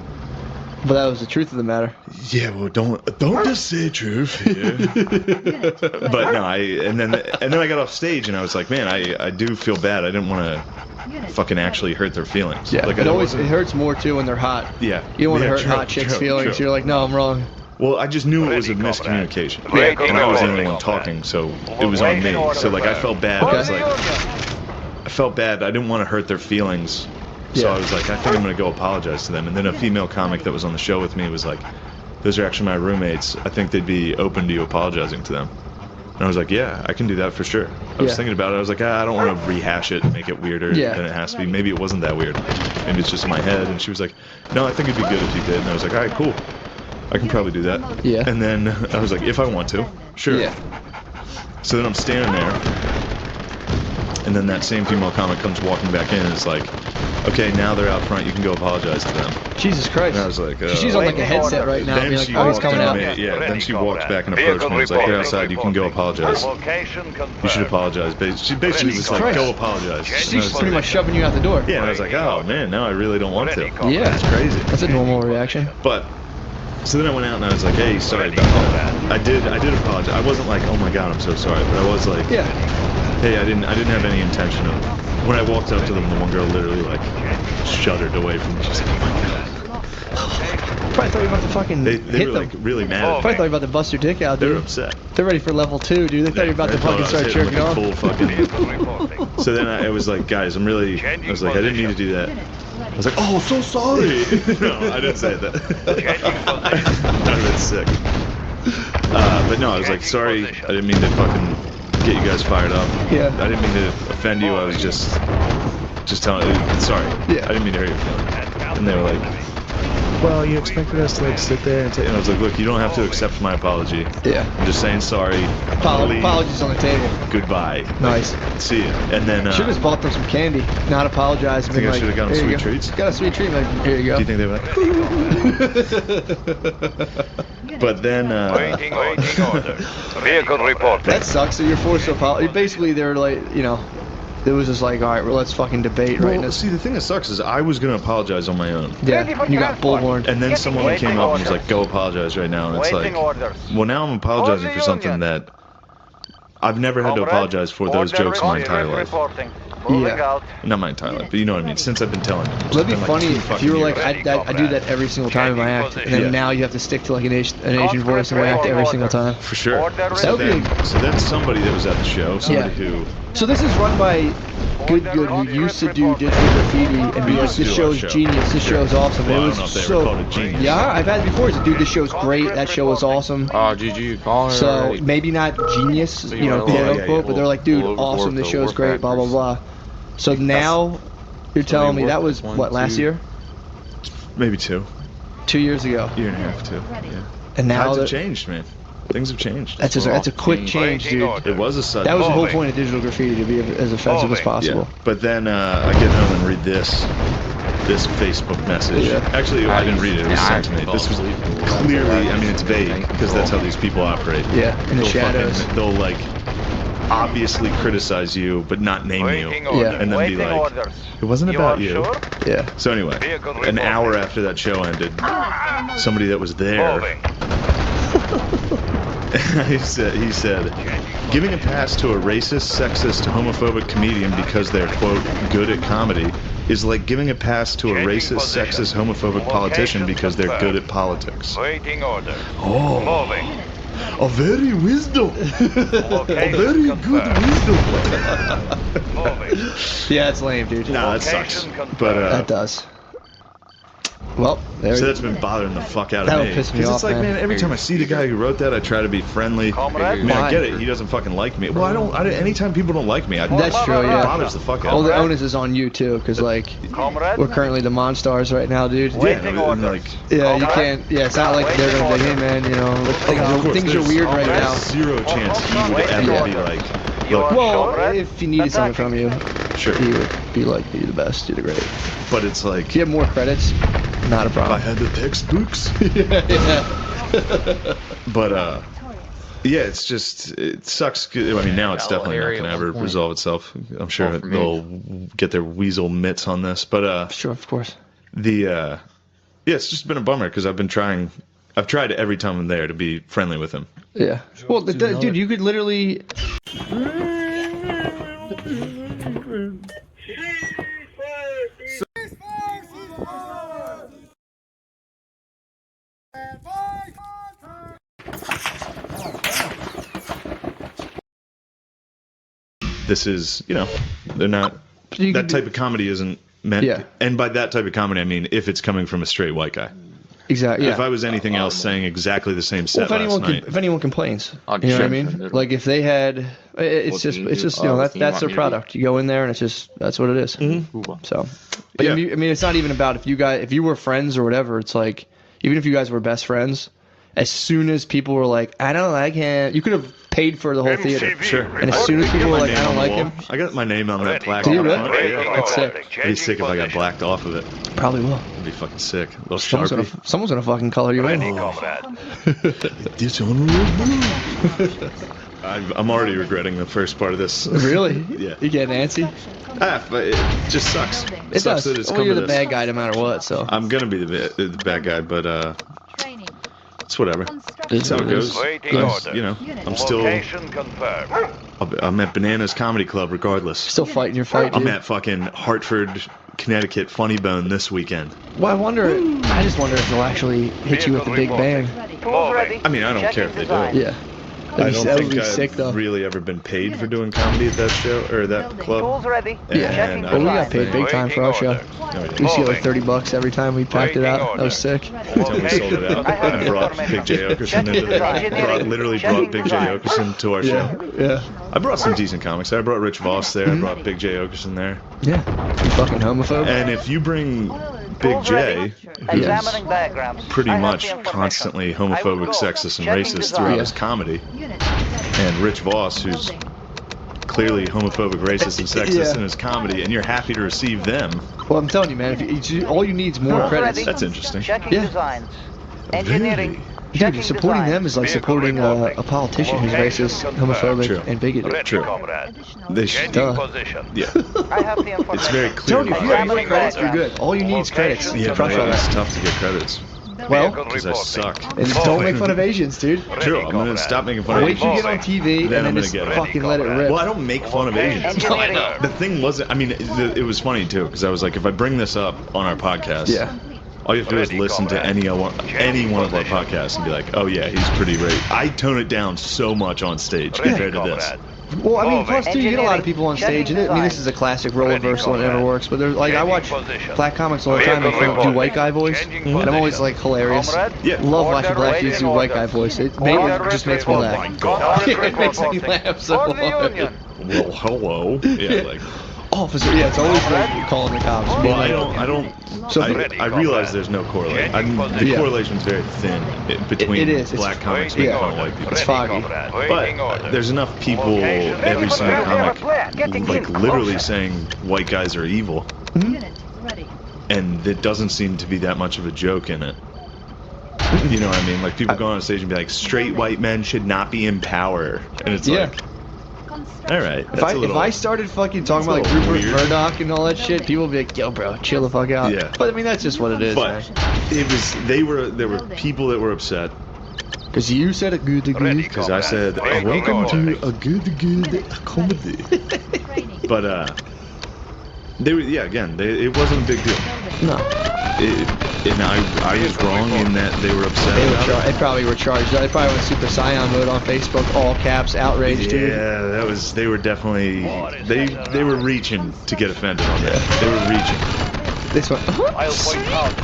But that was the truth of the matter. Yeah, well, don't just say truth here. But no, and then I got off stage and I was like, man, I do feel bad. I didn't want to fucking actually hurt their feelings. Yeah, like, it hurts more too when they're hot. Yeah. You don't want to hurt hot chicks' feelings. You're like, no, I'm wrong. Well, I just knew it was a miscommunication. And I was the only one talking, so it was on me. So like, I felt bad. I was like, I felt bad. I didn't want to hurt their feelings. So I was like, I think I'm going to go apologize to them. And then a female comic that was on the show with me was like, those are actually my roommates. I think they'd be open to you apologizing to them. And I was like, yeah, I can do that for sure. I was thinking about it. I was like, I don't want to rehash it and make it weirder than it has to be. Maybe it wasn't that weird. Maybe it's just in my head. And she was like, no, I think it'd be good if you did. And I was like, all right, cool. I can probably do that. Yeah. And then I was like, if I want to, sure. Yeah. So then I'm standing there. And then that same female comic comes walking back in and is like, okay, now they're out front. You can go apologize to them. Jesus Christ. And I was like, she's on like a headset right now. Then Like, she oh, he's walked coming up out. to me. Yeah, then she walked back and approached me and was like, they're outside. You can go apologize. You should apologize. She basically was like, go apologize. She's pretty much shoving you out the door. Yeah, and I was like, oh man, now I really don't want to. Yeah. That's crazy. That's a normal reaction. But so then I went out and I was like, hey, sorry about that. I did apologize. I wasn't like, oh my god, I'm so sorry, but I was like, hey, I didn't have any intention of. When I walked up to them, the one girl literally like shuddered away from me. She's like, oh my god. Probably thought you were about to fucking They hit were them. like really mad. Probably thought you were about to bust your dick out, dude. They were upset. They're ready for level 2, dude. They thought you were about to fucking start jerking off. So then I was like, guys, I was like, I didn't mean to do that. I was like, oh, so sorry. No, I didn't say that. That's sick. But no, I was like, sorry, I didn't mean to fucking get you guys fired up. Yeah. I didn't mean to offend you. I was just telling you, sorry. Yeah. I didn't mean to hurt your feelings. And they were like, well, you expected us to like sit there and take. And I was like, look, you don't have to accept my apology. Yeah. I'm just saying sorry. Apologies on the table. Goodbye. Nice. See you. And then should have bought them some candy. Not apologize. I think I should have gotten sweet treats. Got a sweet treat. Like, here you go. Do you think they were like? But then. Waiting order. Vehicle report. That sucks. So you're forced to apologize. Basically, they're like, you know. It was just like, all right, well, let's fucking debate right now. See, the thing that sucks is I was going to apologize on my own. Yeah, you got bullhorned. And then someone came up and was like, go apologize right now. And it's like, well, now I'm apologizing for something that I've never had to apologize for those jokes in my entire life. Yeah. Not my entire life, but you know what I mean. Since I've been telling them. It'd be funny if you were like, I do that every single time in my act, and then now you have to stick to like an Asian voice in my act every single time. For sure. So then somebody that was at the show, somebody who. So this is run by Good who used to do digital graffiti and be like, this show's genius, this show's awesome. Well, it was I don't know if they ever called it genius. Yeah, I've had it before. It's like, dude, this show's great. That show was awesome. Oh, GG, call her. So maybe not genius, you know, quote unquote, but they're like, dude, awesome. This show's great. Blah blah blah. So now you're telling me that was what, last year? Maybe 2. 2 years ago. Year and a half, 2. Yeah. And now times have changed, man. Things have changed. That's a quick change, dude. It was a sudden. That was the whole point of digital graffiti, to be as offensive as possible. Yeah. But then I get home and read this Facebook message. Yeah. Actually, I didn't read it. It was sent to me. This was clearly, I mean, it's vague because that's how these people operate. Yeah, in the shadows. They'll like obviously criticize you, but not name you. Yeah. And then be like, it wasn't about you. Yeah. So anyway, an hour after that show ended, somebody that was there. he said, giving a pass to a racist, sexist, homophobic comedian because they're, quote, good at comedy is like giving a pass to a racist, sexist, homophobic politician because they're good at politics. Waiting order. Oh. Moving. A very wisdom. A very good wisdom. Yeah, it's lame, dude. Nah, that sucks. But that does. Well, so that's been bothering the fuck out of me. That'll piss me off, it's like, man, every time I see the guy who wrote that, I try to be friendly. I mean, I get it. He doesn't fucking like me. Well, I don't. Anytime people don't like me, that's true. Yeah, it bothers the fuck out. Well, the onus is on you too, because like we're currently the Monstars right now, dude. Yeah, like, yeah, you can't. Yeah, it's not like they're gonna be, hey man, you know, things are weird right now. Zero chance he would ever be like, Look, well, if he needed something from you, sure, he would be like, you're the best, you're the great. But it's like, if you have more credits, not a problem. I had the textbooks. yeah. But yeah, it's just, it sucks. I mean, now it's definitely not gonna ever resolve itself. I'm sure they'll get their weasel mitts on this. But sure, of course. Yeah, it's just been a bummer because I've tried every time I'm there to be friendly with him. Yeah. Well, dude, you could literally. This is, they're not. That type of comedy isn't meant. Yeah. And by that type of comedy, I mean if it's coming from a straight white guy. Exactly. Yeah. If I was anything else saying exactly the same set last night. If anyone complains, you know what I mean? Like if they had, it's just that's their product. You go in there and that's what it is. Mm-hmm. So, but I mean, it's not even about if you were friends or whatever. It's like even if you guys were best friends, as soon as people were like, I don't like him, you could have paid for the whole theater. Sure. And as soon as people were like, I don't like him, I got my name on that plaque. Do you on the really? front. Yeah. That's sick. It'd be sick if I got blacked off of it. Probably will. It'd be fucking sick. A little Sharpie. Someone's gonna fucking color you in. Dishonorable. I'm already regretting the first part of this. Really? Yeah. You get antsy? But it just sucks. It sucks does. that it's Well, come you're to the this. bad guy no matter what. So I'm gonna be the bad guy, but it's whatever. That's how it goes. I'm still. I'm at Bananas Comedy Club regardless. Still fighting your fight, dude. I'm at fucking Hartford, Connecticut Funny Bone this weekend. Well, I just wonder if they'll actually hit you with the big bang. I mean, I don't care if they do. Yeah. I don't that would think be I've sick, though. really ever been paid for doing comedy at that show or that club. Yeah, well, we got paid big time for our show. We used to get like $30 every time we packed it out. That was sick. Every time we sold it out, I brought Big J Okerson into the. Literally brought Big J Okerson to our show. Yeah. I brought some decent comics. I brought Rich Voss there. I brought Big J Okerson there. Yeah. You fucking homophobe. And if you bring Big J, who's pretty much constantly homophobic, sexist, and racist throughout his comedy, and Rich Voss, who's clearly homophobic, racist, and sexist in his comedy, and you're happy to receive them. Well, I'm telling you, man, all you need is more credits. That's interesting. Yeah. Really? Dude, supporting them is like supporting a politician who's racist, homophobic, and bigoted. True. They should. Yeah. It's very clear. Tony, if you have enough credits, you're good. All you need is credits. Yeah, but it's tough to get credits. Well, because I suck. And don't make fun of Asians, dude. True, I'm gonna stop making fun of Asians. Wait till you get on TV then and I'm then just gonna get fucking let it rip. Well, I don't make fun of Asians. The thing wasn't. I mean, it was funny too because I was like, if I bring this up on our podcast, all you have to do is listen to any one of our podcasts and be like, oh yeah, he's pretty racist. I tone it down so much on stage compared to this. Well, I mean, plus too, you get a lot of people on stage, and I mean, this is a classic role reversal and it never works. But there's like, I watch black comics all the time. They do white guy voice, and I'm always like hilarious. Yeah, love watching black dudes do white guy voice. It just makes me laugh. Oh my god, it makes me laugh so hard. Well, hello. Yeah, like. Officer, yeah, it's always like calling the cops. Well, I realize there's no correlation. The correlation's very thin between black comics making fun of white people. It's foggy. But there's enough people, every single comic, like literally saying white guys are evil. And it doesn't seem to be that much of a joke in it. You know what I mean? Like people go on stage and be like, straight white men should not be in power. And it's like, all right. If I started fucking talking about like Rupert Murdoch and all that shit, people would be like, "Yo, bro, chill the fuck out." Yeah. But I mean, that's just what it is. But man. there were people that were upset. Because you said a good. Because I said, welcome to a good comedy. But it wasn't a big deal. No. And I was wrong in that they were upset. They probably were charged. They probably went Super Saiyan mode on Facebook, all caps, outraged, dude. Yeah, they were definitely, they were reaching to get offended on that. They were reaching. This one, a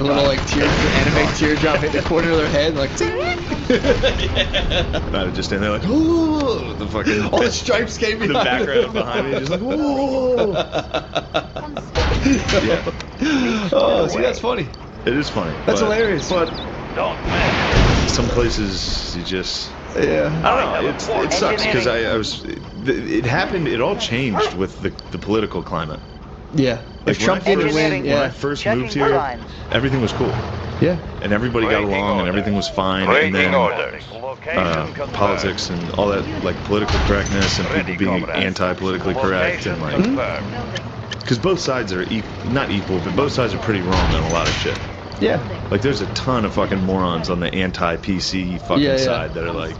little like anime teardrop hit the corner of their head, like. I would just stand there like, oh, the fucking. All the stripes came behind. The background behind me, just like, whoa. Yeah. Oh, see, that's funny. It is funny. That's hilarious. But some places you just. Yeah. I don't know. It sucks because I was it happened. It all changed with the political climate. Yeah. Like If Trump didn't win, when I first moved here, everything was cool. Yeah. And everybody got along, and everything was fine. And then politics and all that, like political correctness and people being anti-politically correct, and like, because both sides are not equal, but both sides are pretty wrong on a lot of shit. Yeah. Like there's a ton of fucking morons on the anti-PC fucking side that are like.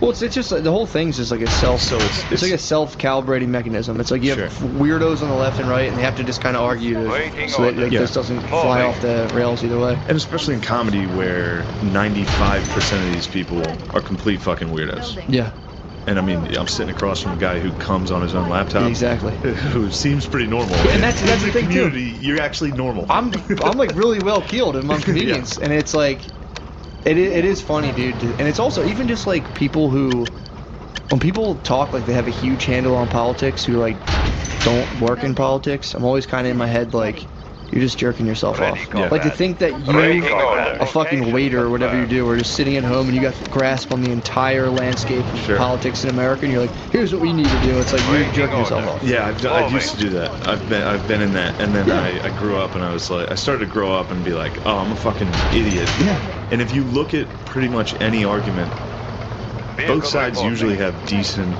Well, it's just like the whole thing's just like a self. So it's like a self-calibrating mechanism. It's like you have weirdos on the left and right, and they have to just kind of argue so that this doesn't fly off the rails either way. And especially in comedy, where 95% of these people are complete fucking weirdos. Yeah. And I mean, I'm sitting across from a guy who comes on his own laptop. Exactly. Who seems pretty normal. Yeah, and that's the thing community, too. You're actually normal. I'm like really well keeled among comedians, and it's like. It is funny, dude, and it's also even just like people who, when people talk like they have a huge handle on politics who like don't work in politics, I'm always kind of in my head like, you're just jerking yourself off. Yeah. Like to think that you, a fucking waiter or whatever you do, are just sitting at home and you got grasp on the entire landscape of politics in America, and you're like, here's what we need to do. It's like you're jerking yourself off. Yeah, I used to do that. I've been in that, and then I grew up and I was like, I started to grow up and be like, oh, I'm a fucking idiot. Yeah. And if you look at pretty much any argument, both sides usually have decent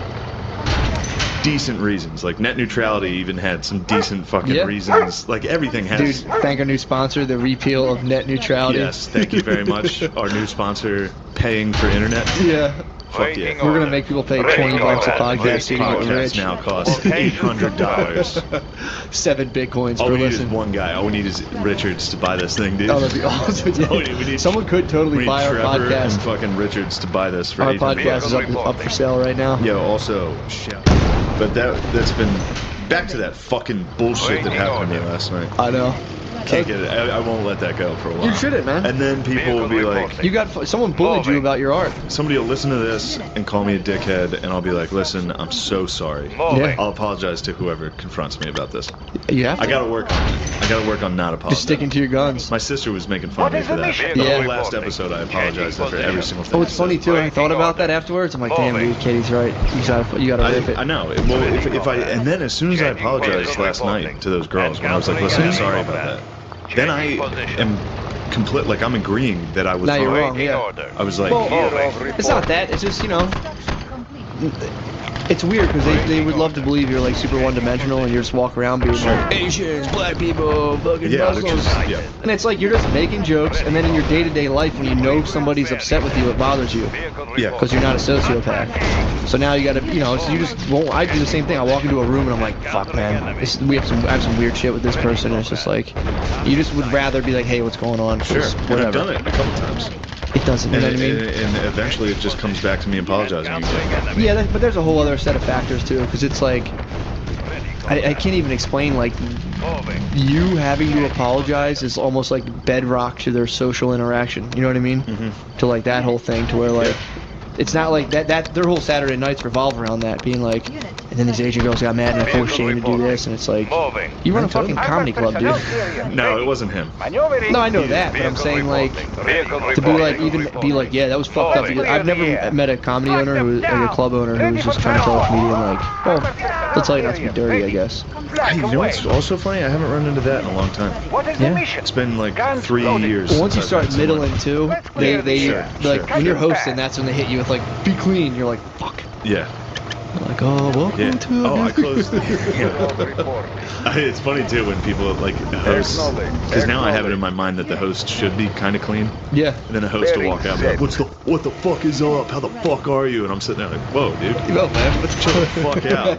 reasons. Like net neutrality even had some decent fucking reasons. Like everything has. Dude, thank our new sponsor, the repeal of net neutrality. Yes, thank you very much. Our new sponsor paying for internet. Yeah. Fuck yeah. We're gonna make people pay $20 a podcast. This podcast now costs $800. 7 bitcoins all per we need listen. is one guy. All we need is Richards to buy this thing, dude. Oh, that'd be awesome. Yeah. we need, someone could totally buy our Trevor podcast. And fucking Richards to buy this for our $800. podcast is up for sale right now. Yo, also, shit. But that's been back to that fucking bullshit that happened to me last night. I know. Can't get it. I won't let that go for a while. You shouldn't, man. And then people will be like, "You got someone bullied you about your art." Somebody will listen to this and call me a dickhead, and I'll be like, "Listen, I'm so sorry. Yeah. I'll apologize to whoever confronts me about this." You have to. I gotta work on it. I gotta work on not apologizing. Just sticking to your guns. My sister was making fun of me for that. The whole last episode, I apologized for every single thing. Oh, it's funny too. I thought about that afterwards. I'm like, damn, dude, Katie's right. You gotta rip it. I know. Well, if I and then as soon as I apologized last night to those girls, when I was like, "Listen, I'm sorry about that," then I am complete. Like I'm agreeing that I was wrong. Now you're wrong. Yeah. I was like, it's not that. It's just it's weird because they would love to believe you're like super one-dimensional and you just walk around being like Asians, black people, fucking Muslims. And it's like you're just making jokes, and then in your day-to-day life, when you know somebody's upset with you, it bothers you. Yeah. Because you're not a sociopath. So now you gotta, so you just won't. I do the same thing. I walk into a room and I'm like, fuck, man, I have some weird shit with this person. And it's just like, you just would rather be like, hey, what's going on? Sure. Whatever. And I've done it a couple times. It doesn't, you know what I mean? And eventually it just comes back to me apologizing again. Yeah, but there's a whole other set of factors too, because it's like, I can't even explain, like, you having to apologize is almost like bedrock to their social interaction, you know what I mean? Mm-hmm. To like that whole thing, to where like, it's not like that their whole Saturday nights revolve around that, being like, and then these Asian girls got mad and I forced Shane to do this, and it's like, you run a fucking comedy club, dude. No, it wasn't him. No, I know that, but I'm saying like, to be like, even be like, yeah, that was fucked up. I've never met a comedy owner, like a club owner, who was just trying to tell a comedian like, well, let's tell you not to be dirty, I guess. Hey, you know what's also funny? I haven't run into that in a long time. Yeah. It's been like 3 years. Well, once you start middling too, they like when you're hosting, that's when they hit you with like, be clean. You're like, fuck. Yeah. Like, oh, welcome to. Oh, I closed. It's funny too when people like hosts, because now I have it in my mind that the host should be kind of clean. Yeah. And then a host will walk out and be like, what the fuck is up? How the fuck are you? And I'm sitting there like, whoa, dude. No, man, let's chill the fuck out.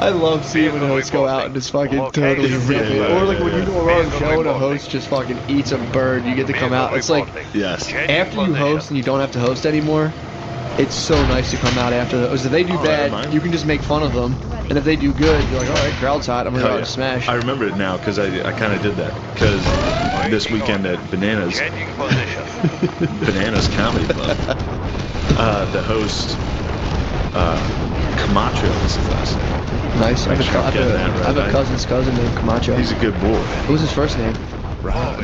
I love seeing when hosts go out and just fucking totally rip it. Or like when you go around the show and a host just fucking eats a bird, you get to come out. It's like, yes. After you host and you don't have to host anymore, it's so nice to come out after those. If they do bad, you can just make fun of them. And if they do good, you're like, all right, crowd's hot, I'm going to go out and smash. I remember it now because I kind of did that. Because this weekend at Bananas Comedy Club, the host, Camacho is his last name. Nice. I have a cousin's cousin named Camacho. He's a good boy. What was his first name?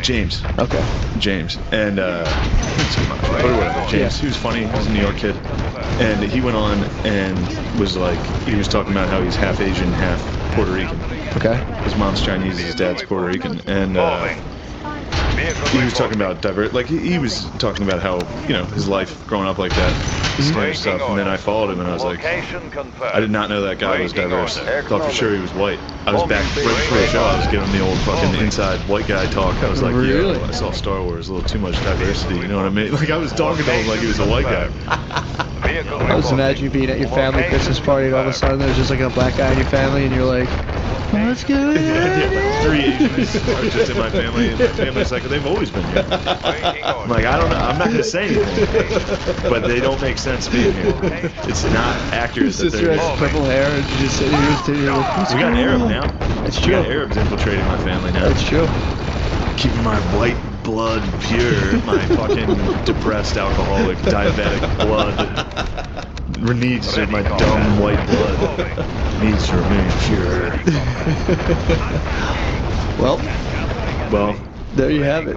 James. Okay. James. And, or whatever. James. He was funny. He was a New York kid. And he went on and was like, he was talking about how he's half Asian, half Puerto Rican. Okay. His mom's Chinese, his dad's Puerto Rican, and he was talking about he was talking about how, you know, his life growing up like that, standard stuff. And then I followed him, and I was like, I did not know that guy was diverse. Thought for sure he was white. I was back right before the show. I was giving him the old fucking inside white guy talk. I was like, yo, I saw Star Wars, a little too much diversity. You know what I mean? Like I was talking to him like he was a white guy. I was imagining being at your family Christmas party, and all of a sudden there's just like a black guy in your family, and you're like, what's going on? Yeah, 3 Asians are just in my family, and my family's like, they've always been here. I'm like, I don't know, I'm not going to say anything, but they don't make sense being here. It's not accurate. Your sister has purple hair, and you just sit here like, we got Arab now. It's true. We got Arabs infiltrating my family now. That's true. Keeping my white blood pure, my fucking depressed alcoholic diabetic blood needs to, my dumb white blood needs to remain pure. Well, there you have it.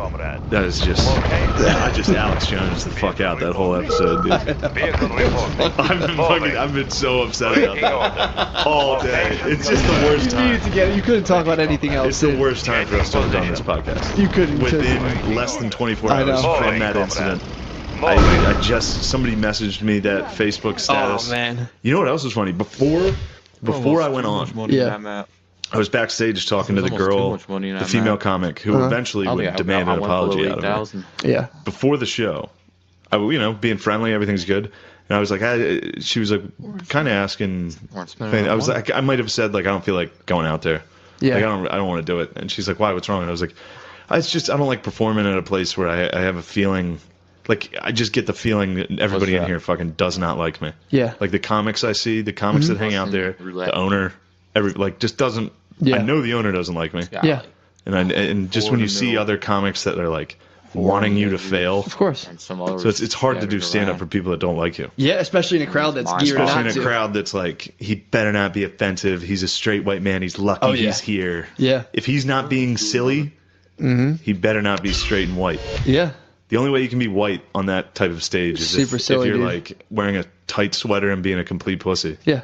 That is just, I just Alex Jones the fuck out that whole episode, dude. I've been so upset about that all day. It's just the worst time. You needed to get it. You couldn't talk about anything else. It's the worst time for us to have done this podcast. You couldn't. Within less than 24 hours from that incident. Somebody messaged me that Facebook status. Oh man. You know what else was funny? Before I went on, I was backstage talking to the girl, the female comic, who eventually would demand an apology out of me. Yeah. Before the show, being friendly, everything's good. And I was like, she was like, kind of asking. I was like, I might have said like, I don't feel like going out there. Yeah. Like, I don't want to do it. And she's like, why? What's wrong? And I was like, I don't like performing at a place where I have a feeling. Like, I just get the feeling that everybody in here fucking does not like me. Yeah. Like, the comics I see, the comics that hang out there, the owner, just doesn't... Yeah. I know the owner doesn't like me. Yeah. And just when you see other comics that are, like, wanting you to fail... Of course. So it's hard to do stand-up for people that don't like you. Yeah, especially in a crowd that's geared not to. Especially in a crowd that's like, he better not be offensive, he's a straight white man, he's lucky he's here. Yeah. If he's not being silly, he better not be straight and white. Yeah. The only way you can be white on that type of stage is if you're like wearing a tight sweater and being a complete pussy. Yeah.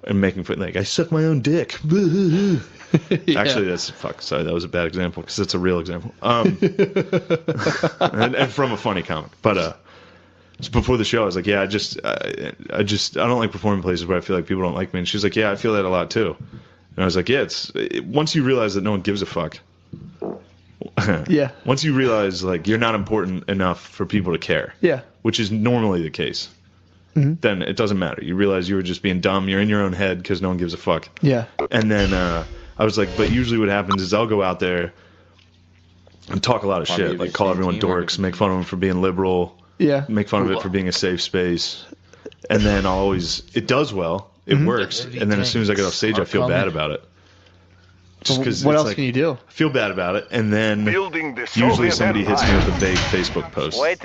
And making like, I suck my own dick. Yeah. Actually, sorry, that was a bad example because it's a real example. And from a funny comic. But so before the show, I was like, yeah, I don't like performing places where I feel like people don't like me. And she's like, yeah, I feel that a lot too. And I was like, yeah, once you realize that no one gives a fuck. Yeah. Once you realize like you're not important enough for people to care. Yeah. Which is normally the case. Then it doesn't matter. You realize you were just being dumb. You're in your own head because no one gives a fuck. Yeah. And then I was like, but usually what happens is I'll go out there and talk a lot of shit, like call everyone dorks, make fun of them for being liberal. Yeah. Make fun of it for being a safe space. And then it does well. It works. And then as soon as I get off stage, I feel bad about it. Just what else can you do? I feel bad about it, and then usually somebody hits me with a vague Facebook post. I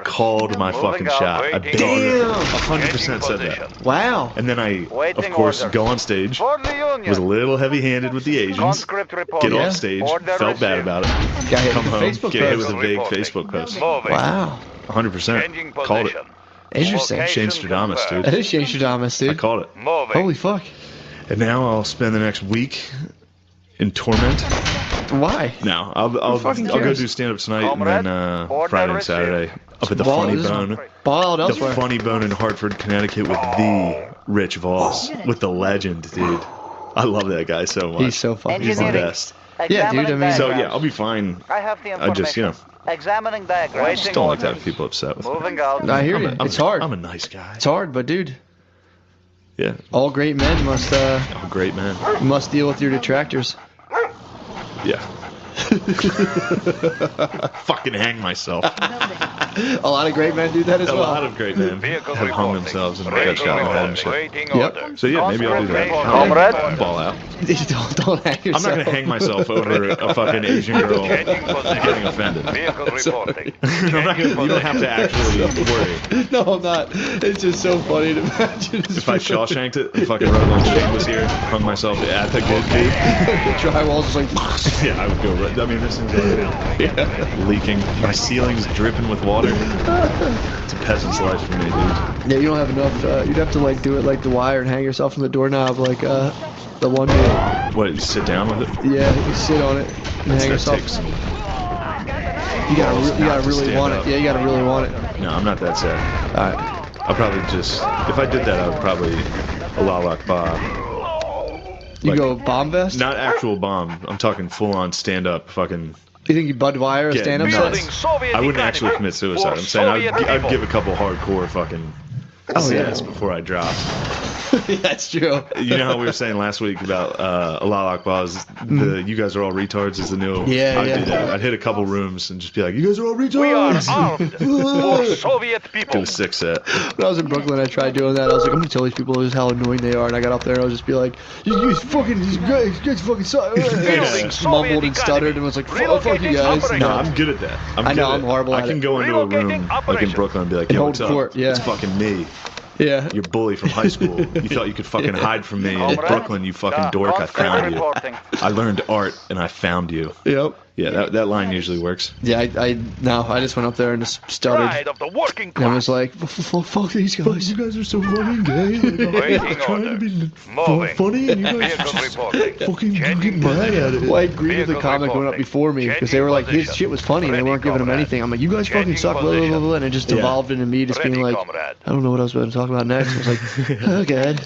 called my fucking shot. I 100% said that. Wow. And then I, of course, go on stage, was a little heavy-handed with the Asians, get off stage, felt bad about it, come home, get hit with a vague Facebook post. Wow. 100%. Called it. Interesting. Shane Stradamus, dude. That is Shane Stradamus, dude. I called it. Holy fuck. And now I'll spend the next week in torment. Why? No, I'll go do stand-up tonight and then Friday and Saturday up at the Funny Bone. The Funny Bone in Hartford, Connecticut with the Rich Voss, with the legend, dude. I love that guy so much. He's so fucking He's the best. Yeah, dude, I mean... So, yeah, I'll be fine. I just, Examining diagrams. I just don't like to have people upset with me. I hear you. It's hard. I'm a nice guy. It's hard, but dude... Yeah. All great men must all great men must deal with your detractors. Yeah. Fucking hang myself. A lot of great men do that as well. A lot of great men have hung themselves and got shot in the head and shit. Yep. So yeah, maybe I'll do that. I'll ball out. Don't hang yourself. I'm not gonna hang myself over a fucking Asian girl getting offended. I'm not gonna. You don't have to actually worry. No, I'm not. It's just so funny to imagine. If I Shawshanked it, and fucking Roland Shane was here, hung myself at the good gate. The drywall's just like. Yeah, I would go. I mean, famous in leaking. My ceiling's dripping with water. It's a peasant's life for me, dude. Yeah, you don't have enough. You'd have to like do it like The Wire and hang yourself from the doorknob, like the one dude. What? You sit down with it? Yeah, you sit on it and hang yourself. You gotta really want it. Yeah, you gotta really want it. No, I'm not that sad. All right. I'll probably just, if I did that, I would probably Allahu Akbar. You go bomb vest? Not actual bomb. I'm talking full-on stand-up fucking. You think you Bud Wire stand-up sets? I wouldn't actually commit suicide. I'm saying I'd give a couple hardcore fucking sets before I dropped. That's true. You know how we were saying last week about Allahu Akbar is you guys are all retards is the new. Yeah, I'd do that. I'd hit a couple rooms and just be like, you guys are all retards. We are armed for Soviet people. Do a 6 set. When I was in Brooklyn, I tried doing that. I was like, I'm gonna tell these people just how annoying they are, and I got up there and I was just be like, these guys fucking suck. Mumbled and stuttered and was like, fuck you guys. No, I'm good at that. I know, I'm horrible at it. I can go into a room like in Brooklyn and be like, yo, what's up? It's fucking me. Yeah. Your bully from high school. You thought you could fucking hide from me in Brooklyn, you fucking dork. I found you. I learned art and I found you. Yep. Yeah, that line usually works. Yeah, I just went up there and just stuttered. Of the working class. And I was like, fuck these guys. You guys are so fucking gay. Like, I'm trying to be funny and you guys just fucking get mad at it. Well, I agreed with the comic who went up before me because they were like, his shit was funny and they weren't giving him anything. I'm like, you guys fucking suck, blah, blah, blah, blah. And it just evolved into me just being like, I don't know what I was about to talk about next. I was like, oh god.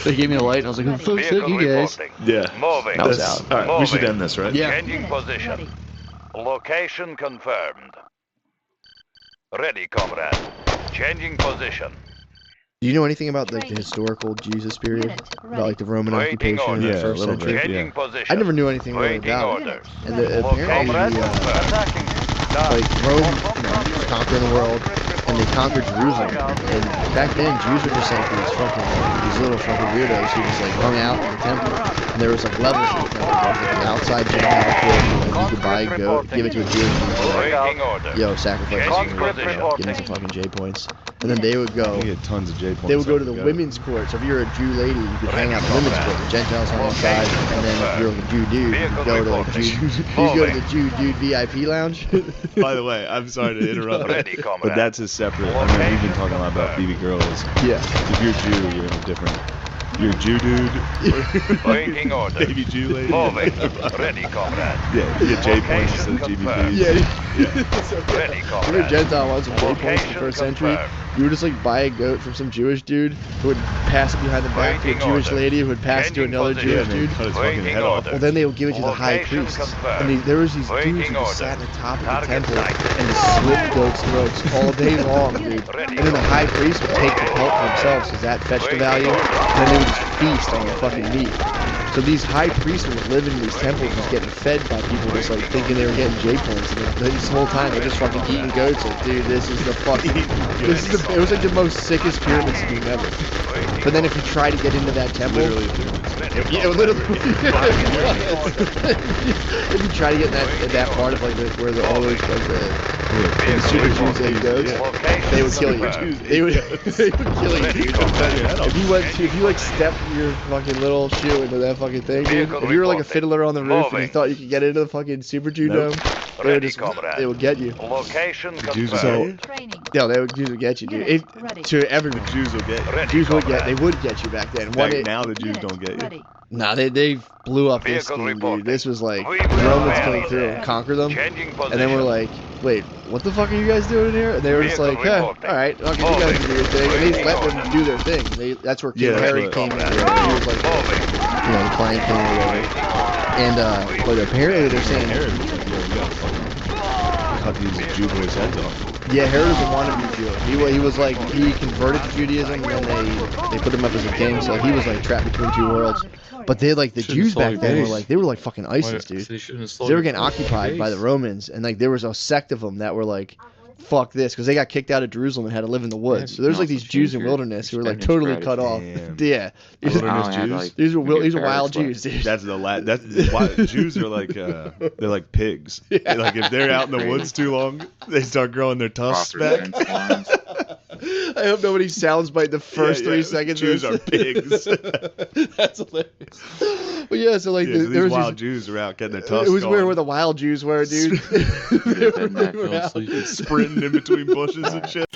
They gave me a light and I was like, oh, fuck's sake, you guys. Yeah. Moving. I was out. All right, we should end this, right? Yeah. Changing position. Location confirmed. Ready, comrade. Changing position. Do you know anything about the historical Jesus period? About like the Roman occupation in the first century? Changing position. I never knew anything really about it. And apparently, like Rome, was conquering the world, and they conquered Jerusalem. And back then, Jews were just like these little fucking weirdos who just like hung out in the temple. And there was like levels in the temple. There was like an outside Gentile court, like you could buy a goat, give it to a Jewish dude, yo, sacrifice it, give me some fucking J points. And then they would go. You get tons of J points. They would go to the women's court. So if you're a Jew lady, you could hang out in the women's court. The Gentiles on one side, and then if you're a Jew dude, you could go to like the Jew dude VIP lounge. By the way, I'm sorry to interrupt, but that's a separate. I mean, we've been talking a lot about BB girls. Yeah. If you're Jew, you're in a different. You're a Jew dude. Waiting order. Baby Jew lady. Moving. Ready, comrade. Yeah, you get J points instead of GBPs. Yeah. Ready, comrade. You're a Gentile wants some J points in the first century. You would just like buy a goat from some Jewish dude who would pass it behind the back to a Jewish lady who would pass it to another Jewish dude. Cut his fucking head off. Well, then they would give it to the high priest. And there was these dudes who just sat at the top of the temple and just slit goats' throats all day long, dude. And then the high priest would take the pelt for themselves because that fetched the value. And then they would just feast on the fucking meat. So these high priests would live in these temples just getting fed by people just like thinking they were getting J points. And this whole time they're just fucking eating goats. Like, dude, this is the fucking... it was like the most sickest pyramid scheme ever. But then if you try to get into that temple... Literally. If you try to get in that part of like where all those like the Super Jews and goats, they would kill you. They would kill you, dude. If you like step your fucking little shoe into that fucking thing, dude. If you were like a fiddler on the roof and you thought you could get into the fucking Super Jew dome, they would get you. Location confirmed. Yeah, they would get you, dude. To everyone, Jews will get you. Jews would get. They would get you back then. Now the Jews don't get you. Nah, they blew up this scheme, dude. This was like the Romans came through and conquered them, and then we're like, wait, what the fuck are you guys doing in here? And they were just like, hey, all right, okay, you guys can do your thing, and they just let them do their thing. That's where King Harry came in. He was like, the client king or whatever. And but apparently they're saying cut these Jew boys' heads off. Yeah, Herod was a wannabe Jew. He was like, he converted to Judaism and then they put him up as a king, so he was like trapped between two worlds. But they like the Jews back then were like fucking ISIS, dude. They were getting occupied by the Romans, and like there was a sect of them that were like, fuck this, because they got kicked out of Jerusalem and had to live in the woods. So there's like these Jews in wilderness who were like totally cut off. Yeah, these are wild Jews, dude. That's Jews are like they're like pigs. Yeah. Like if they're out in the woods too long, they start growing their tusks back. I hope nobody soundsbite the first 3 seconds. Jews are pigs. That's hilarious. But yeah, so like Yeah, there was wild Jews were out getting their tusks. It was where the wild Jews were, dude. They were out. Sprinting in between bushes and shit.